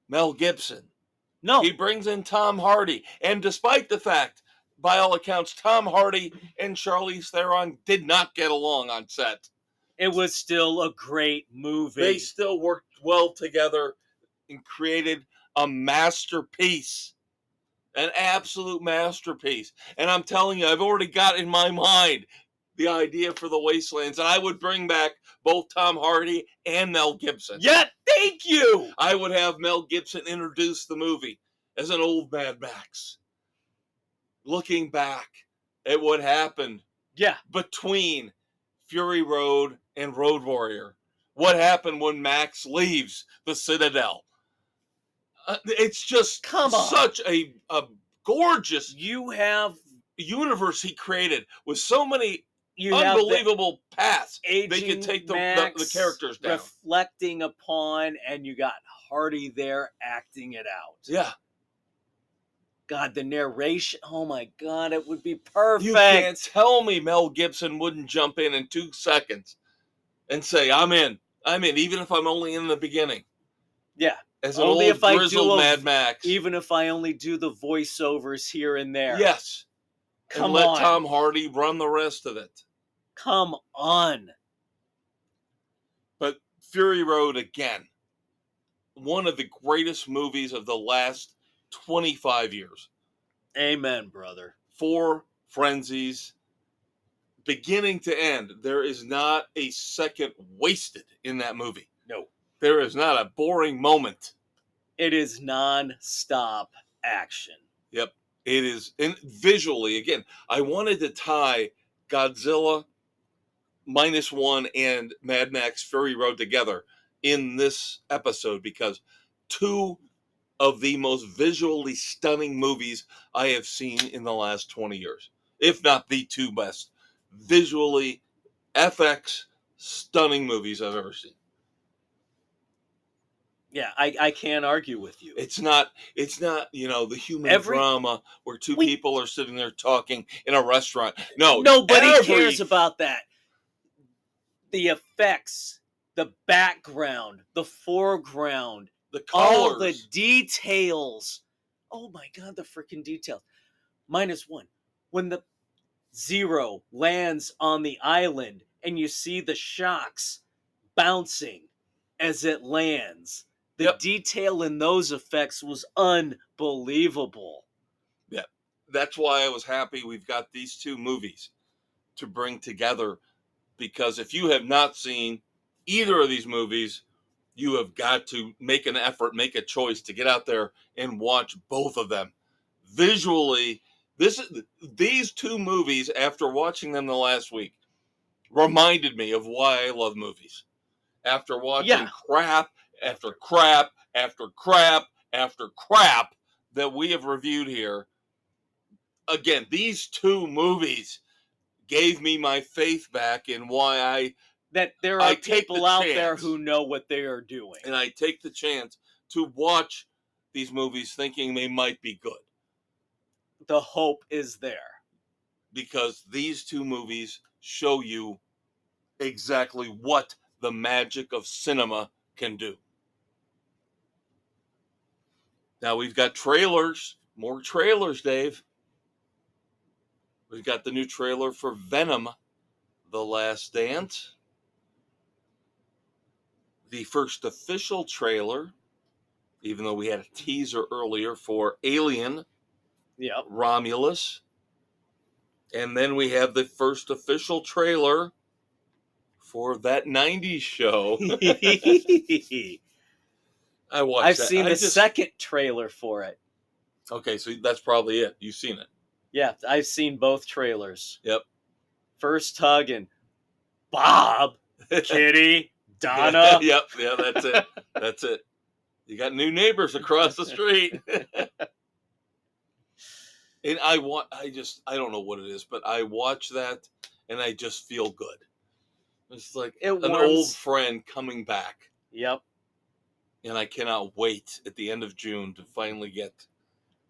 Mel Gibson. No. He brings in Tom Hardy. And despite the fact, by all accounts, Tom Hardy and Charlize Theron did not get along on set. It was still a great movie. They still worked well together and created a masterpiece. An absolute masterpiece. And I'm telling you, I've already got in my mind the idea for the Wastelands, and I would bring back both Tom Hardy and Mel Gibson. Yeah, thank you. I would have Mel Gibson introduce the movie as an old Mad Max. Looking back at what happened between Fury Road and Road Warrior. What happened when Max leaves the Citadel? It's just such a gorgeous universe he created with so many unbelievable paths they could take the characters down. Reflecting upon, and you got Hardy there acting it out. Yeah. God, the narration, oh my God, it would be perfect. You can't tell me Mel Gibson wouldn't jump in 2 seconds and say, I'm in, even if I'm only in the beginning. Yeah. As an old grizzled Mad Max. Even if I only do the voiceovers here and there. Yes. Come and let Tom Hardy run the rest of it. Come on. But Fury Road, again, one of the greatest movies of the last 25 years. Amen, brother. 4 frenzies, beginning to end. There is not a second wasted in that movie. No. There is not a boring moment. It is non-stop action. Yep. It is. And visually, again, I wanted to tie Godzilla Minus One and Mad Max Fury Road together in this episode because 2 of the most visually stunning movies I have seen in the last 20 years, if not the 2 best visually FX stunning movies I've ever seen. Yeah, I can't argue with you. It's not, the human drama where 2 people are sitting there talking in a restaurant. No, nobody cares about that. The effects, the background, the foreground, the colors, all the details. Oh my God, the freaking details. Minus One. When the Zero lands on the island and you see the shocks bouncing as it lands. The detail in those effects was unbelievable. Yeah, that's why I was happy we've got these 2 movies to bring together, because if you have not seen either of these movies, you have got to make an effort, make a choice to get out there and watch both of them. Visually, these 2 movies, after watching them the last week, reminded me of why I love movies. After watching crap after crap after crap after crap that we have reviewed here, again, these 2 movies gave me my faith back in why there are people out there who know what they are doing. And I take the chance to watch these movies thinking they might be good. The hope is there. Because these 2 movies show you exactly what the magic of cinema can do. Now we've got trailers, more trailers, Dave. We've got the new trailer for Venom, The Last Dance. The first official trailer, even though we had a teaser earlier for Alien, Romulus. And then we have the first official trailer for that 90s show. I've seen the second trailer for it. Okay, so that's probably it. You've seen it. Yeah, I've seen both trailers. Yep. First hug and Bob, Kitty, Donna. Yep, that's it. That's it. You got new neighbors across the street. And I don't know what it is, but I watch that and I just feel good. It's like an old friend coming back. Yep. And I cannot wait at the end of June to finally get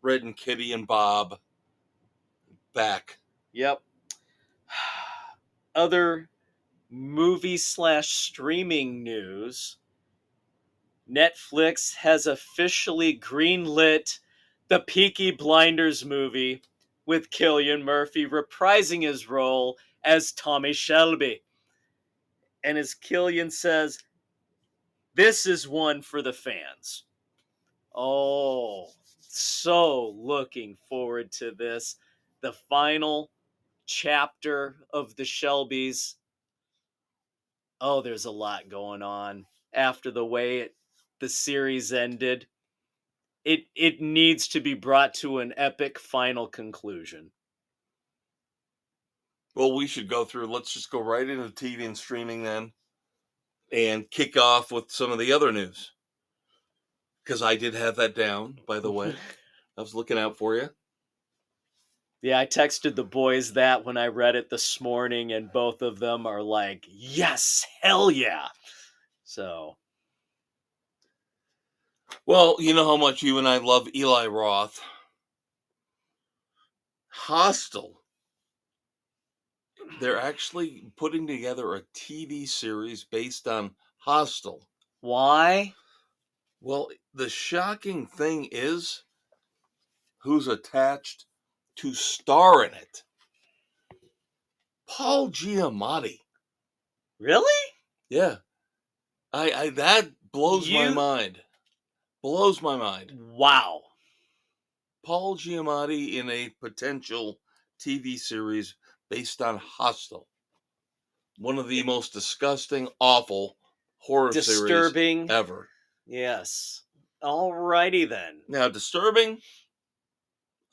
Red and Kitty and Bob back. Yep. Other movie/streaming news. Netflix has officially greenlit the Peaky Blinders movie with Cillian Murphy reprising his role as Tommy Shelby. And as Cillian says, this is one for the fans. Oh, so looking forward to this. The final chapter of the Shelbys. Oh, there's a lot going on after the way the series ended. It needs to be brought to an epic final conclusion. Well, we should go through. Let's just go right into TV and streaming then, and kick off with some of the other news. Because I did have that down, by the way. I was looking out for you. Yeah, I texted the boys that when I read it this morning, and both of them are like, yes, hell yeah. So, Well, you know how much you and I love Eli Roth. Hostel. They're actually putting together a TV series based on Hostel. why? Well, the shocking thing is who's attached to star in it. Paul Giamatti. Really? Yeah. I that blows my mind. Blows my mind. Wow. Paul Giamatti in a potential TV series based on Hostel. One of the most disgusting, awful horror Disturbing. series ever. Yes. Alrighty then. Now, disturbing,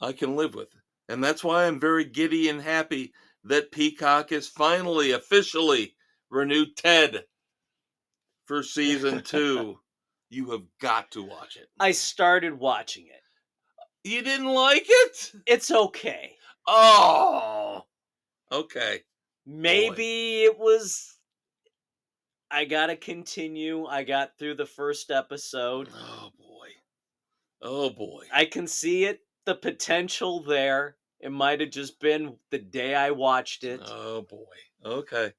I can live with. And that's why I'm very giddy and happy that Peacock has finally, officially renewed Ted for season 2. You have got to watch it. I started watching it. You didn't like it? It's okay. Oh, okay. Maybe it was. I gotta continue. I got through the first episode. Oh, boy. Oh, boy. I can see it, the potential there. It might have just been the day I watched it. Oh, boy. Okay.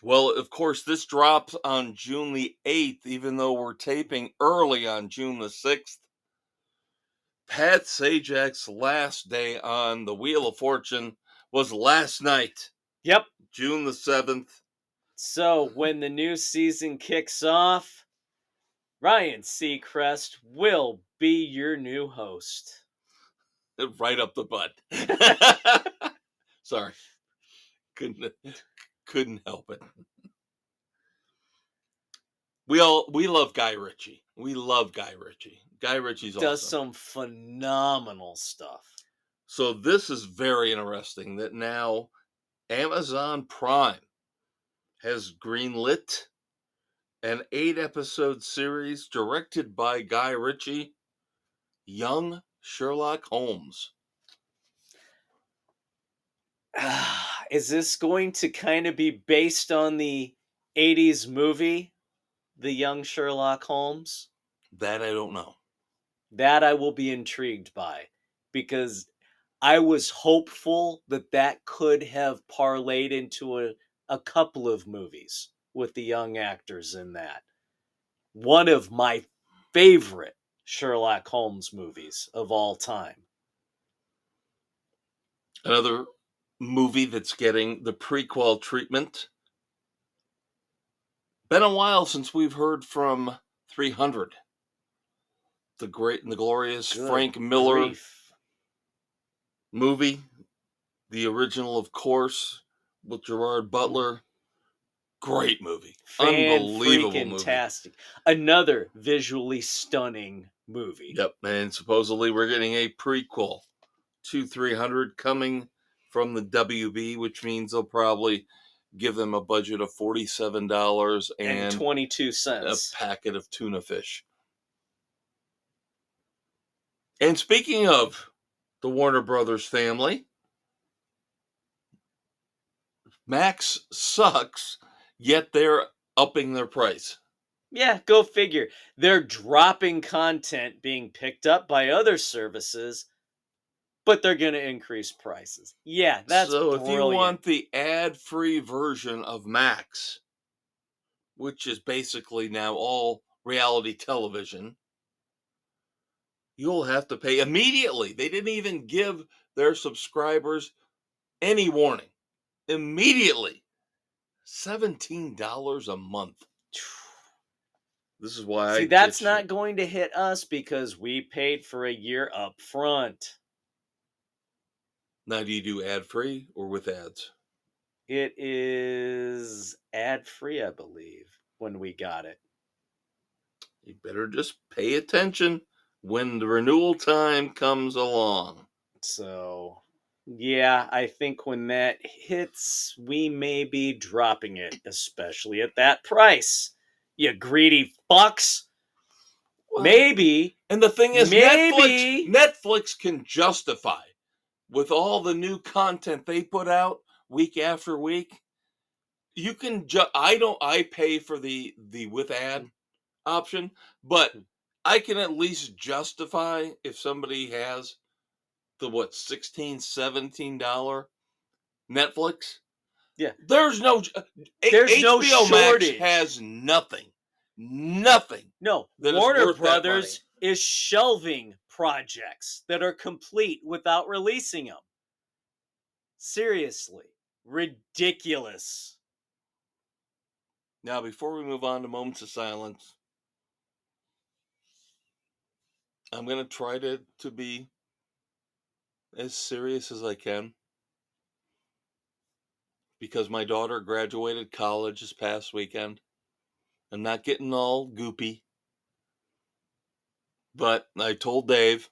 Well, of course, this drops on June the 8th, even though we're taping early on June the 6th. Pat Sajak's last day on the Wheel of Fortune was last night. Yep. June the 7th. So when the new season kicks off, Ryan Seacrest will be your new host. Right up the butt. Sorry. Couldn't help it. We love Guy Ritchie. We love Guy Ritchie. Guy Ritchie's awesome. Does some phenomenal stuff. So this is very interesting that now Amazon Prime has greenlit an 8-episode series directed by Guy Ritchie, Young Sherlock Holmes. Is this going to kind of be based on the 80s movie, The Young Sherlock Holmes? That I don't know. That I will be intrigued by, because I was hopeful that could have parlayed into a couple of movies with the young actors in that. One of my favorite Sherlock Holmes movies of all time. Another movie that's getting the prequel treatment. Been a while since we've heard from 300. The great and the glorious Good Frank Miller grief. movie. The original, of course, with Gerard Butler. Great movie. Unbelievable movie. Fantastic. Another visually stunning movie. Yep. And supposedly we're getting a prequel to 300 coming from the WB, which means they'll probably give them a budget of $47 and 22 cents. a packet of tuna fish. And speaking of the Warner Brothers family, Max sucks, yet they're upping their price. Yeah, go figure. They're dropping content being picked up by other services, but they're going to increase prices. Yeah, that's so brilliant. If you want the ad-free version of Max, which is basically now all reality television, you'll have to pay immediately. They didn't even give their subscribers any warning. Immediately. $17 a month. This is why See, that's not going to hit us because we paid for a year up front. Now, do you do ad-free or with ads? It is ad-free, I believe, when we got it. You better just pay attention when the renewal time comes along. So, yeah, I think when that hits, we may be dropping it, especially at that price. You greedy fucks. Well, Maybe, and the thing is, maybe. Netflix can justify with all the new content they put out week after week. You can I pay for the with ad option, but I can at least justify if somebody has the what $16-17 Netflix. Yeah, There's no there's no HBO Max shortage. has nothing No, that is Warner worth that money. Brothers is shelving projects that are complete without releasing them. Seriously, ridiculous. Now, before we move on to moments of silence, I'm gonna try to be as serious as I can because my daughter graduated college this past weekend. I'm not getting all goopy, but I told Dave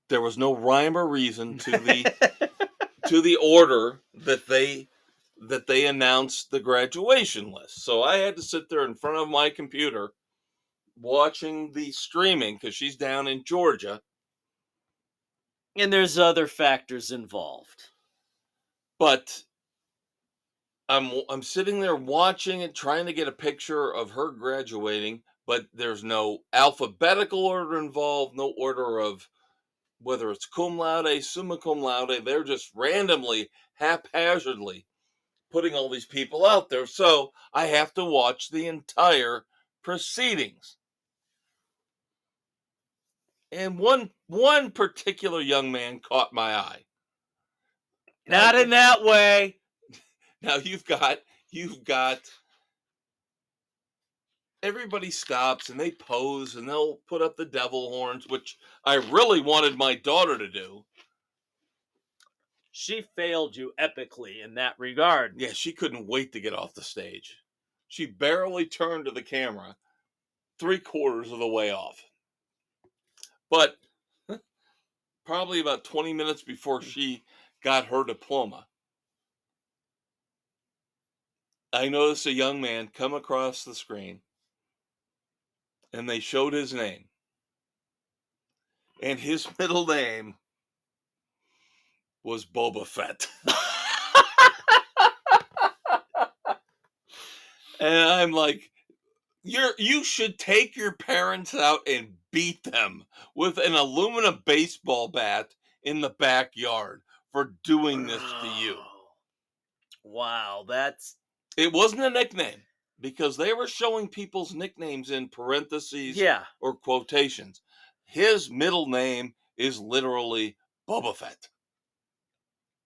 there was no rhyme or reason to the order that they announced the graduation list. So I had to sit there in front of my computer watching the streaming because she's down in Georgia. And there's other factors involved. But I'm sitting there watching it, trying to get a picture of her graduating, but there's no alphabetical order involved, no order of whether it's cum laude, summa cum laude. They're just randomly, haphazardly putting all these people out there. So I have to watch the entire proceedings. And one particular young man caught my eye. Not in that way. Now you've got everybody stops and they pose and they'll put up the devil horns, which I really wanted my daughter to do. She failed you epically in that regard. Yeah, she couldn't wait to get off the stage. She barely turned to the camera 3/4 of the way off. But probably about 20 minutes before she got her diploma, I noticed a young man come across the screen and they showed his name. And his middle name was Boba Fett. And I'm like, you should take your parents out and beat them with an aluminum baseball bat in the backyard for doing this to you. Wow, It wasn't a nickname because they were showing people's nicknames in parentheses or quotations. His middle name is literally Boba Fett.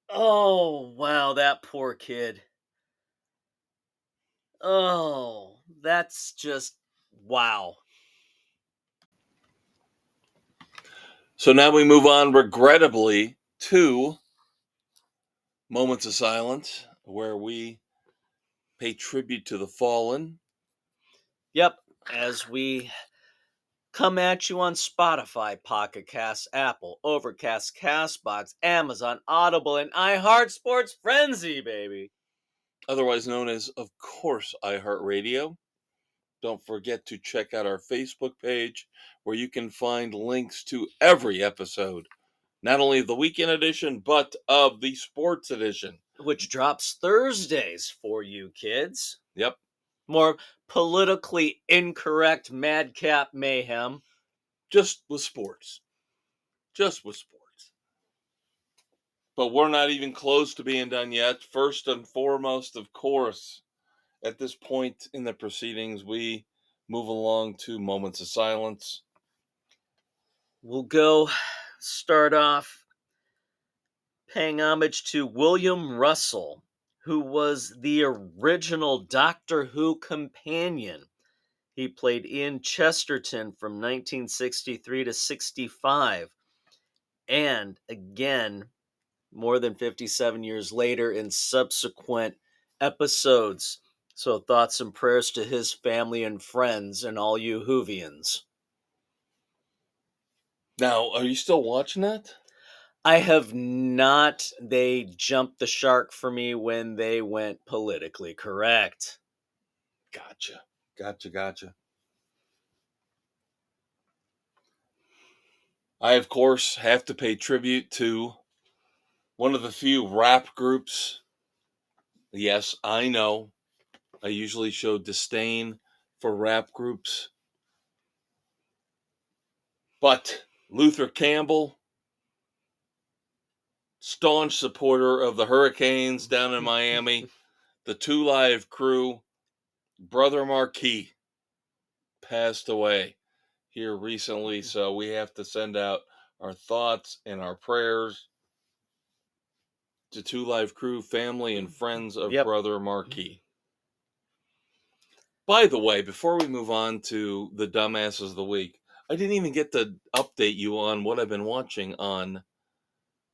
Oh, wow, that poor kid. Oh, that's just wow. So now we move on, regrettably, to Moments of Silence, where we pay tribute to the fallen. Yep, as we come at you on Spotify, Pocket Cast, Apple, Overcast, Castbox, Amazon, Audible, and iHeart Sports Frenzy, baby. Otherwise known as, of course, iHeartRadio. Don't forget to check out our Facebook page where you can find links to every episode, not only of the weekend edition, but of the sports edition. Which drops Thursdays for you kids. Yep. More politically incorrect madcap mayhem. Just with sports. But we're not even close to being done yet. First and foremost, of course, at this point in the proceedings, we move along to Moments of Silence. We'll go start off paying homage to William Russell, who was the original Doctor Who companion. He played Ian Chesterton from 1963 to 65. And again, more than 57 years later in subsequent episodes. So thoughts and prayers to his family and friends and all you Whovians. Now, are you still watching that? I have not. They jumped the shark for me when they went politically correct. Gotcha. I, of course, have to pay tribute to one of the few rap groups. Yes, I know. I usually show disdain for rap groups. But Luther Campbell, staunch supporter of the Hurricanes down in Miami, the Two Live Crew, Brother Marquis, passed away here recently. So we have to send out our thoughts and our prayers to Two Live Crew family and friends of Brother Marquis. By the way, before we move on to the dumbasses of the week, I didn't even get to update you on what I've been watching on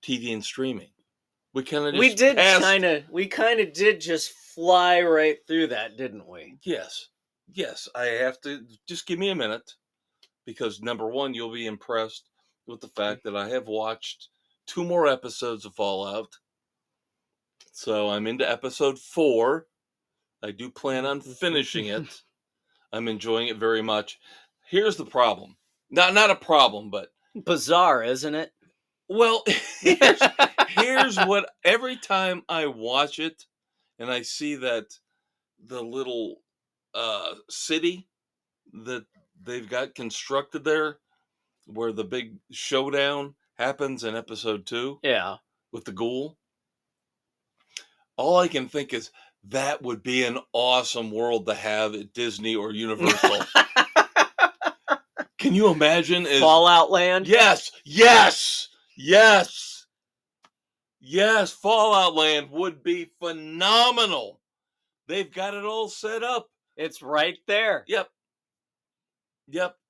TV and streaming. We kind of just we kind of did just fly right through that, didn't we? Yes. I have to just give me a minute because number one, you'll be impressed with the fact that I have watched 2 more episodes of Fallout. So I'm into episode 4. I do plan on finishing it. I'm enjoying it very much. Here's the problem. Not a problem, but bizarre, isn't it? Well, here's what every time I watch it and I see that the little city that they've got constructed there where the big showdown happens in episode 2 with the ghoul, all I can think is that would be an awesome world to have at Disney or Universal. Can you imagine? Fallout Land? Yes. Fallout Land would be phenomenal. They've got it all set up. It's right there. Yep.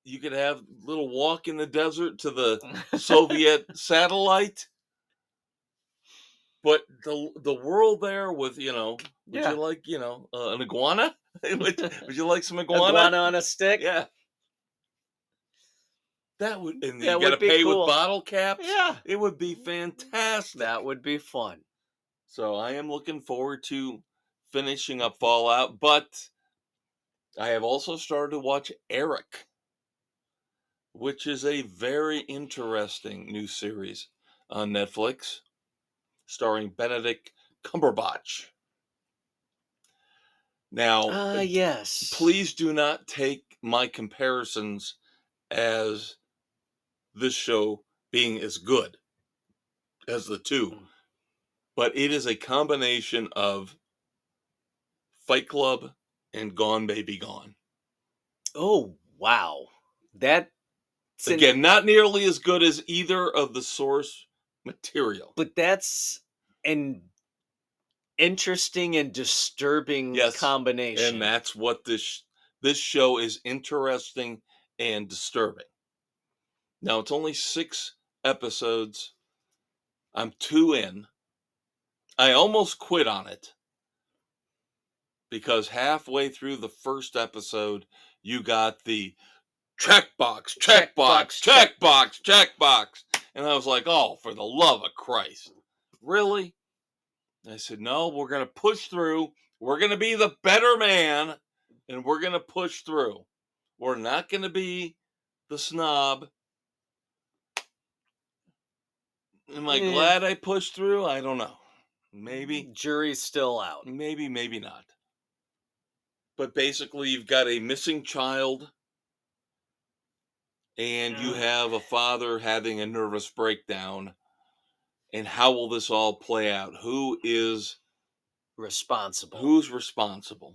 You could have a little walk in the desert to the Soviet satellite. But the world there with, would you like, an iguana? would you like some iguana? Iguana on a stick? Yeah. That would, and you got to pay cool. With bottle caps? Yeah. It would be fantastic. That would be fun. So I am looking forward to finishing up Fallout, but I have also started to watch Eric, which is a very interesting new series on Netflix, starring Benedict Cumberbatch. Now, yes. Please do not take my comparisons as this show being as good as the two, but it is a combination of Fight Club and Gone Baby Gone. Oh, wow. That again, not nearly as good as either of the source material. But that's an interesting and disturbing combination. And that's what this show is, interesting and disturbing. Now, it's only 6 episodes. I'm 2 in. I almost quit on it because halfway through the first episode, you got the checkbox. And I was like, oh, for the love of Christ. Really? I said, no, we're going to push through. We're going to be the better man, and we're going to push through. We're not going to be the snob. Am I glad I pushed through? I don't know. Maybe. Jury's still out. Maybe not. But basically, you've got a missing child, and you have a father having a nervous breakdown. And how will this all play out? Who is responsible? Who's responsible?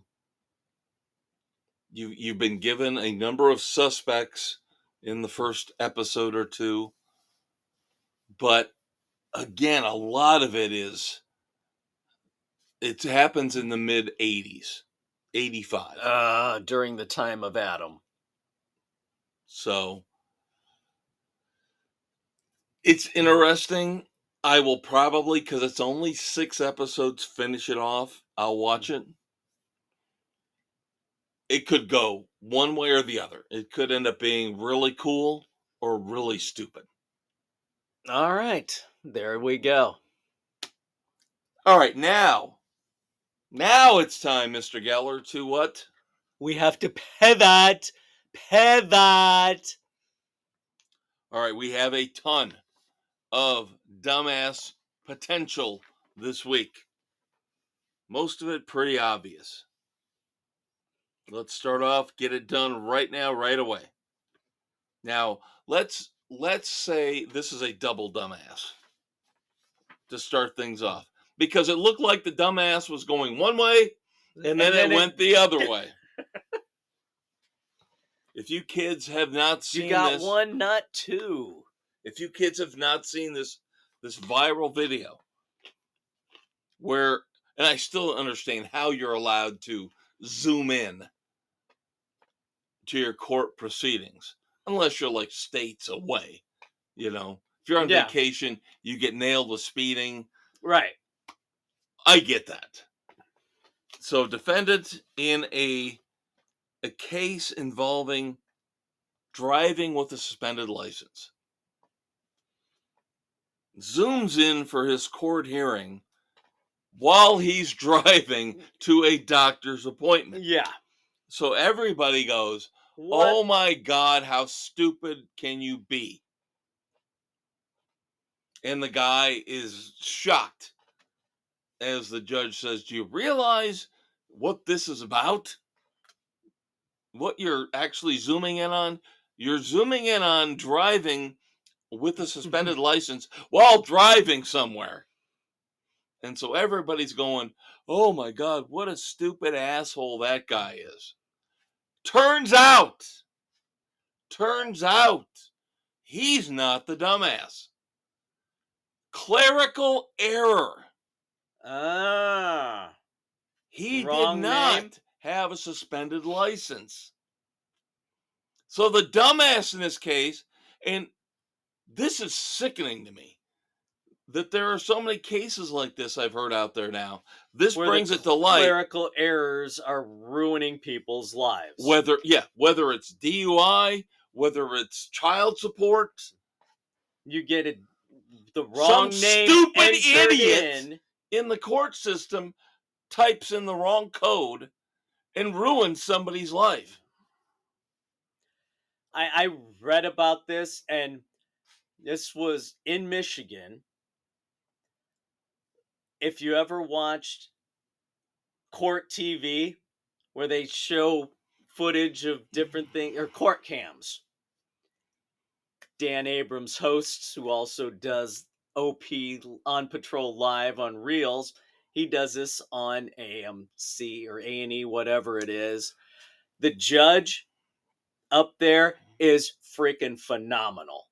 You've been given a number of suspects in the first episode or 2. But again, a lot of it happens in the mid-'80s, 85. During the time of Adam. So It's interesting. I will probably, because it's only 6 episodes, finish it off. I'll watch it. It could go one way or the other. It could end up being really cool or really stupid. All right. There we go. All right, now it's time, Mr. Geller, to what? We have to pivot. Pivot. All right, we have a ton of dumbass potential this week. Most of it pretty obvious. Let's start off, get it done right now, right away. Now, let's say this is a double dumbass to start things off, because it looked like the dumbass was going one way and then it went the other way. If you kids have not seen this, you got one, not two. If you kids have not seen this viral video where, and I still don't understand how you're allowed to zoom in to your court proceedings, unless you're like states away, you know. If you're on vacation, you get nailed with speeding. Right. I get that. So defendant in a case involving driving with a suspended license zooms in for his court hearing while he's driving to a doctor's appointment. Yeah. So everybody goes, what? Oh my God, how stupid can you be? And the guy is shocked as the judge says, do you realize what this is about? What you're actually zooming in on? You're zooming in on driving with a suspended license while driving somewhere. And so everybody's going, oh my God, what a stupid asshole that guy is. Turns out, he's not the dumbass. Clerical error. He did not have a suspended license. So the dumbass in this case, and this is sickening to me, that there are so many cases like this I've heard out there now. This brings it to light. Clerical errors are ruining people's lives. Whether it's DUI, whether it's child support. You get it, the wrong Some name, stupid idiot in the court system types in the wrong code and ruins somebody's life. I read about this, and this was in Michigan. If you ever watched court TV, where they show footage of different things, or court cams, Dan Abrams hosts, who also does OP On Patrol Live on Reels. He does this on AMC or A&E, whatever it is. The judge up there is freaking phenomenal.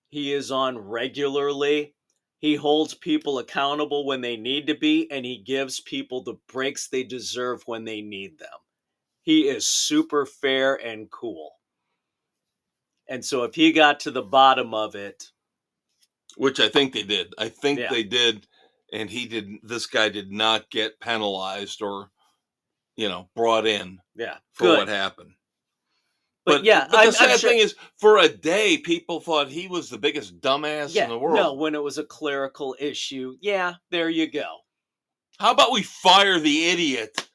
He is on regularly. He holds people accountable when they need to be, and he gives people the breaks they deserve when they need them. He is super fair and cool. And so if he got to the bottom of it, which I think they did. They did, and this guy did not get penalized or, brought in for what happened. But the sad thing is, for a day, people thought he was the biggest dumbass in the world. No, when it was a clerical issue, there you go. How about we fire the idiot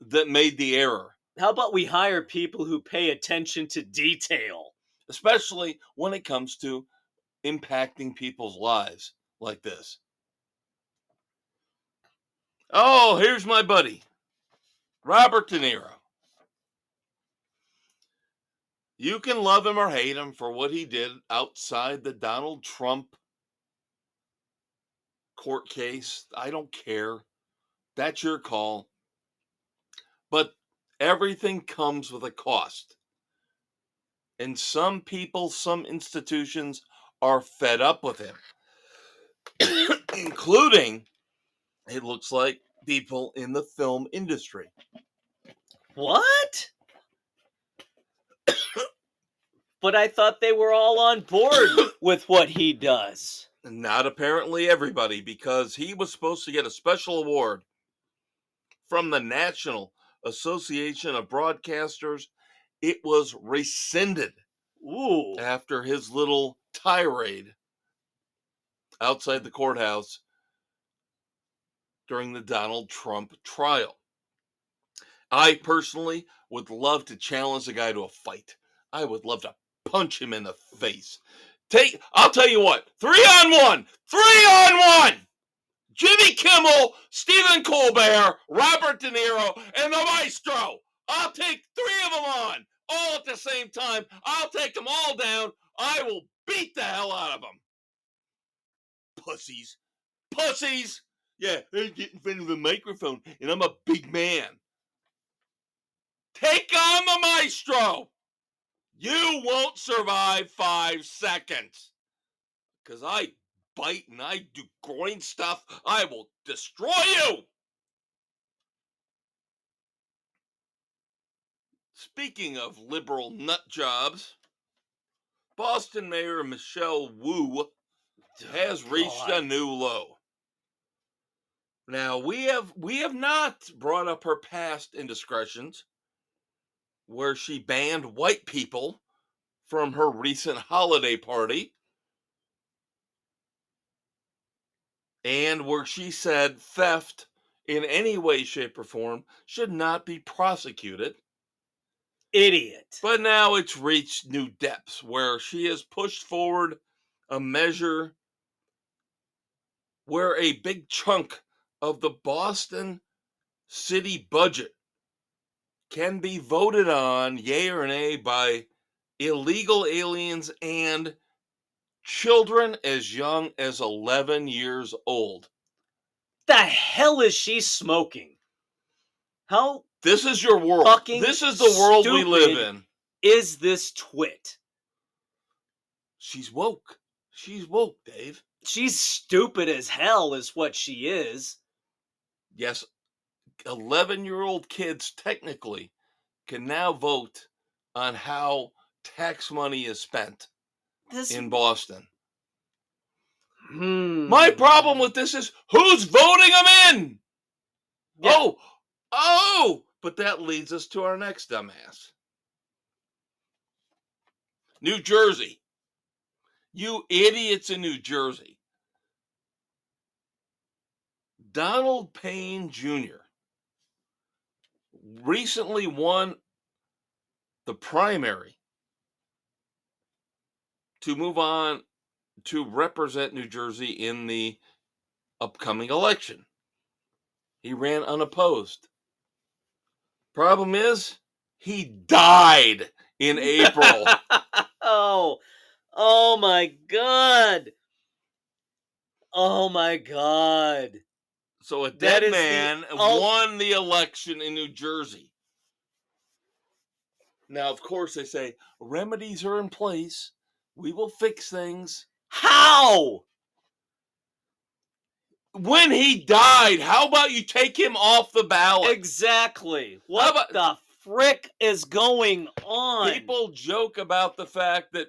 that made the error? How about we hire people who pay attention to detail? Especially when it comes to impacting people's lives like this. Oh, here's my buddy, Robert De Niro. You can love him or hate him for what he did outside the Donald Trump court case. I don't care. That's your call. But everything comes with a cost. And some people, some institutions are fed up with him. Including, it looks like, people in the film industry. What? But I thought they were all on board with what he does. Not apparently everybody, because he was supposed to get a special award from the National Association of Broadcasters. It was rescinded Ooh. after his little tirade outside the courthouse during the Donald Trump trial. I personally would love to challenge the guy to a fight. I would love to punch him in the face. I'll tell you what, 3-on-1, 3-on-1. Jimmy Kimmel, Stephen Colbert, Robert De Niro, and the Maestro. I'll take 3 of them on, all at the same time. I'll take them all down. I will beat the hell out of them. Pussies. Pussies. Yeah, they get in front of a microphone, and I'm a big man. Take on the Maestro. You won't survive 5 seconds. Because I bite and I do groin stuff. I will destroy you. Speaking of liberal nut jobs, Boston Mayor Michelle Wu has reached a new low. Now, we have not brought up her past indiscretions, where she banned white people from her recent holiday party, and where she said theft in any way, shape, or form should not be prosecuted. Idiot. But now it's reached new depths, where she has pushed forward a measure where a big chunk of the Boston city budget can be voted on, yay or nay, by illegal aliens and children as young as 11 years old. The hell is she smoking? How This is your world. fucking This is the world we live stupid in. is this twit? She's woke. She's woke, Dave. She's stupid as hell is what she is. Yes, 11-year-old kids technically can now vote on how tax money is spent in Boston. My problem with this is, who's voting them in? Yeah. Oh, but that leads us to our next dumbass. New Jersey. You idiots in New Jersey. Donald Payne Jr. recently won the primary to move on to represent New Jersey in the upcoming election. He ran unopposed. Problem is, he died in April. Oh my God. Oh my God. So a dead man won the election in New Jersey. Now, of course, they say remedies are in place. We will fix things. How? When he died, how about you take him off the ballot? Exactly. What the frick is going on? People joke about the fact that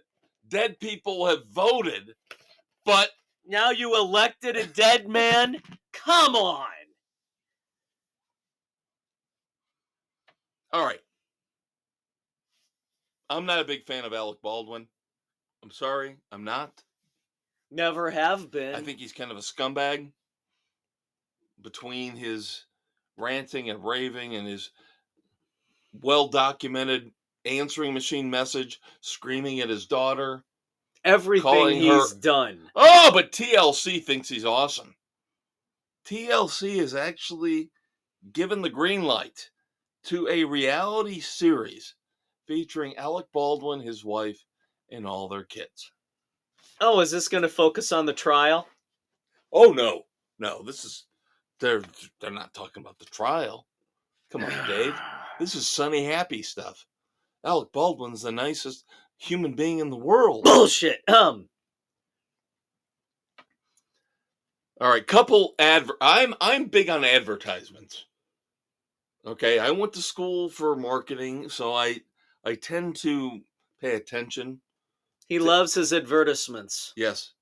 dead people have voted, but now you elected a dead man? Come on. All right. I'm not a big fan of Alec Baldwin. I'm sorry, I'm not. Never have been. I think he's kind of a scumbag. Between his ranting and raving and his well-documented answering machine message, screaming at his daughter. Everything he's done. Oh, but TLC thinks he's awesome. TLC is actually given the green light to a reality series featuring Alec Baldwin, his wife, and all their kids. Oh, is this going to focus on the trial? Oh, no. No, this is... They're not talking about the trial. Come on, Dave. This is sunny, happy stuff. Alec Baldwin's the nicest human being in the world. Bullshit. All right, I'm big on advertisements. Okay, I went to school for marketing, so I tend to pay attention. He loves his advertisements. Yes.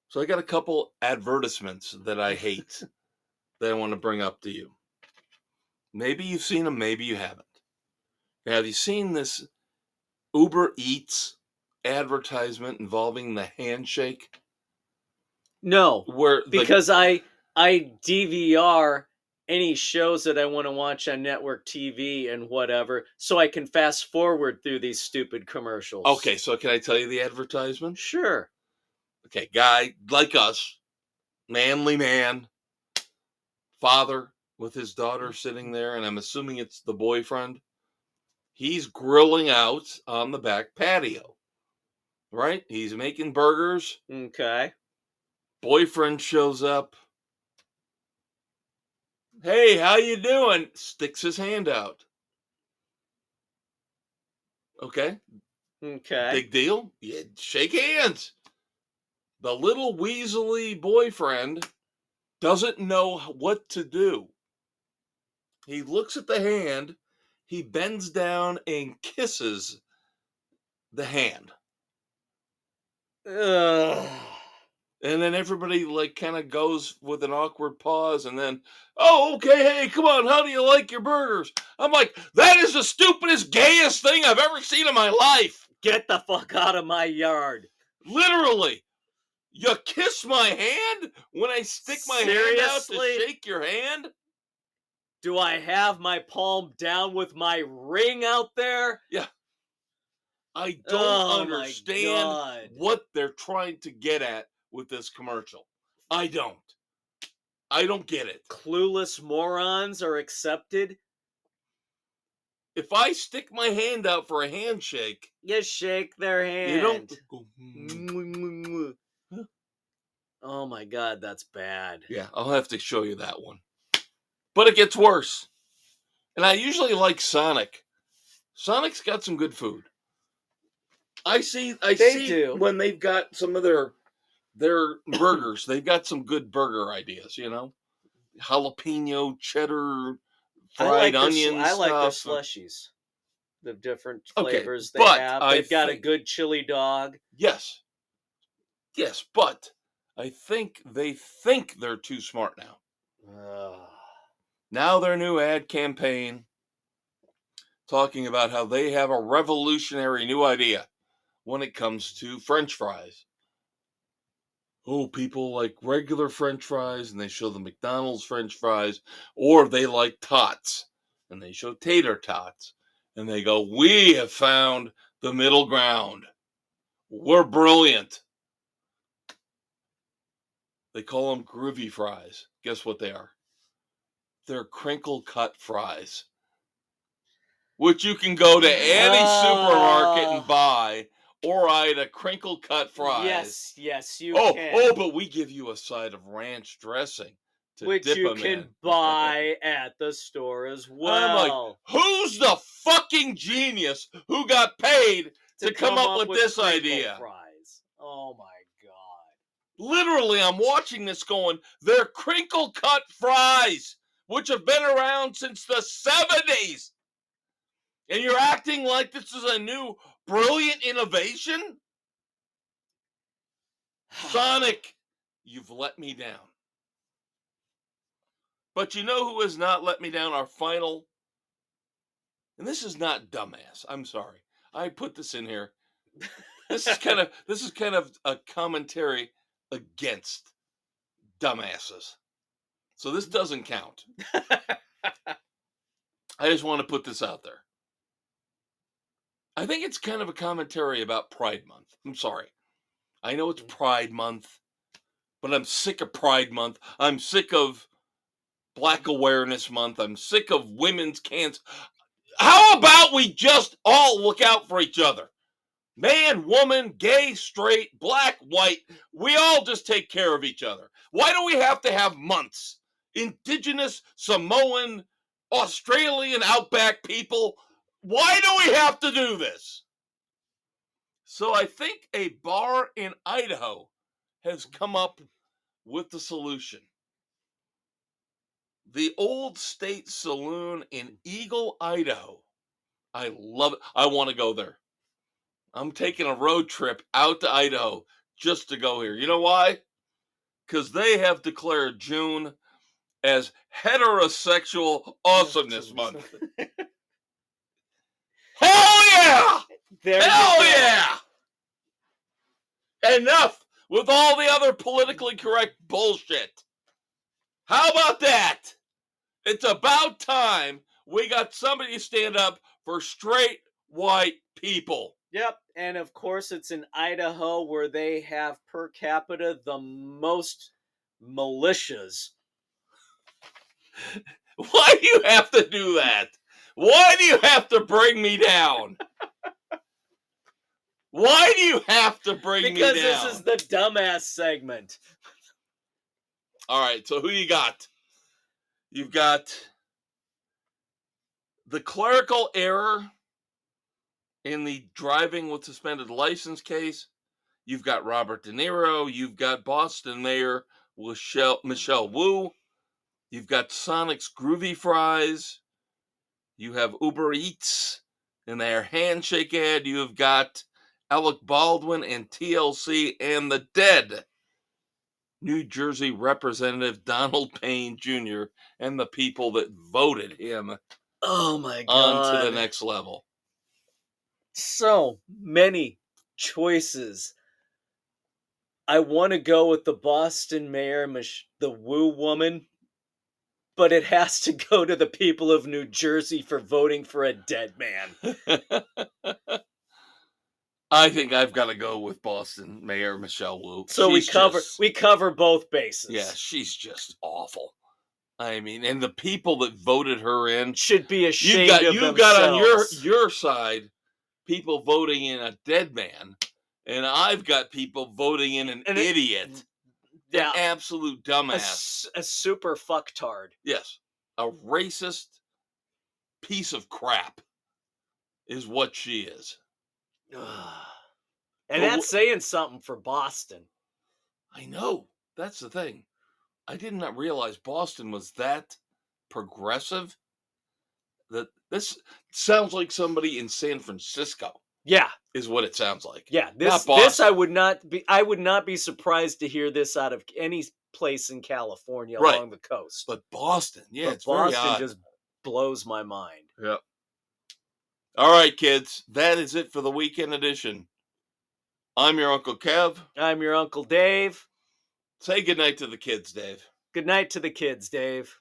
So I got a couple advertisements that I hate that I want to bring up to you. Maybe you've seen them, maybe you haven't. Have you seen this Uber Eats advertisement involving the handshake? No, Where the because I DVR any shows that I want to watch on network TV and whatever, so I can fast forward through these stupid commercials. Okay, so can I tell you the advertisement? Sure. Okay, guy like us, manly man, father with his daughter sitting there, and I'm assuming it's the boyfriend. He's grilling out on the back patio, right? He's making burgers. Okay. Boyfriend shows up. Hey, how you doing? Sticks his hand out. Okay, Okay. big deal. Yeah, shake hands. The little weaselly boyfriend doesn't know what to do. He looks at the hand, he bends down and kisses the hand. Ugh. And then everybody like kind of goes with an awkward pause and then, oh, okay, hey, come on, how do you like your burgers? I'm like, that is the stupidest, gayest thing I've ever seen in my life. Get the fuck out of my yard. Literally. You kiss my hand when I stick my hand out to Seriously? shake your hand? Do I have my palm down with my ring out there? Yeah. I don't Oh my understand God. what they're trying to get at with this commercial. I don't get it. Clueless morons are accepted. If I stick my hand out for a handshake, You shake their hand. you don't go, Oh my God, that's bad. yeah, I'll have to show you that one. But it gets worse. And I usually like Sonic. Sonic's got some good food. I see do. when they've got some of their burgers, they've got some good burger ideas, you know? Jalapeno, cheddar, fried onion I like their stuff. slushies. The different Okay, flavors they but have. I They've got a think- good chili dog. Yes. Yes, but I think they think they're too smart now. Ugh. Now their new ad campaign talking about how they have a revolutionary new idea when it comes to French fries. Oh, people like regular French fries and they show the McDonald's French fries, or they like tots and they show tater tots and they go, we have found the middle ground. We're brilliant. They call them groovy fries. Guess what they are? They're crinkle cut fries, which you can go to any supermarket and buy, or a crinkle cut fries. Yes, you can. Oh, but we give you a side of ranch dressing to which dip you them can in. buy at the store as well. I'm like, who's the fucking genius who got paid to come up with this crinkle idea? Fries. Oh my God. Literally, I'm watching this going, they're crinkle cut fries, which have been around since the 70s. And you're acting like this is a new brilliant innovation? Sonic, you've let me down. But you know who has not let me down? Our final, and this is not dumbass. I'm sorry. I put this in here. This is kind of a commentary against dumbasses. So this doesn't count. I just want to put this out there. I think it's kind of a commentary about Pride Month. I'm sorry. I know it's Pride Month, but I'm sick of Pride Month. I'm sick of Black Awareness Month. I'm sick of women's cancer. How about we just all look out for each other? Man, woman, gay, straight, black, white, we all just take care of each other. Why do we have to have months? Indigenous, Samoan, Australian outback people, why do we have to do this? So I think a bar in Idaho has come up with the solution. The Old State Saloon in Eagle, Idaho. I love it. I want to go there. I'm taking a road trip out to Idaho just to go here. You know why? because they have declared June as heterosexual awesomeness month. Hell yeah! Hell yeah! Enough with all the other politically correct bullshit. How about that? It's about time we got somebody to stand up for straight white people. Yep, and of course it's in Idaho where they have per capita the most militias. Why do you have to do that? Why do you have to bring me down? Why do you have to bring me down? Because this is the dumbass segment. All right, so who you got? You've got the clerical error in the driving with suspended license case. You've got Robert De Niro. You've got Boston Mayor Michelle Wu. You've got Sonic's Groovy Fries. You have Uber Eats and their handshake ad. You have got Alec Baldwin and TLC and the dead New Jersey Representative Donald Payne Jr. and the people that voted him Oh my God. on to the next level. So many choices. I want to go with the Boston mayor, the Wu woman, but it has to go to the people of New Jersey for voting for a dead man. I think I've got to go with Boston Mayor Michelle Wu. So we cover both bases. Yeah, she's just awful. I mean, and the people that voted her in should be ashamed of themselves. You've got on your side people voting in a dead man, and I've got people voting in an idiot. Yeah, an absolute dumbass. A super fucktard. Yes. A racist piece of crap is what she is. And that's saying something for Boston. I know. That's the thing. I did not realize Boston was that progressive. That this sounds like somebody in San Francisco. Yeah, is what it sounds like. Yeah, this I would not be surprised to hear this out of any place in California along the coast. But Boston, yeah, it's Boston just blows my mind. Yep. All right, kids, that is it for the weekend edition. I'm your Uncle Kev. I'm your Uncle Dave. Say goodnight to the kids, Dave. Good night to the kids, Dave.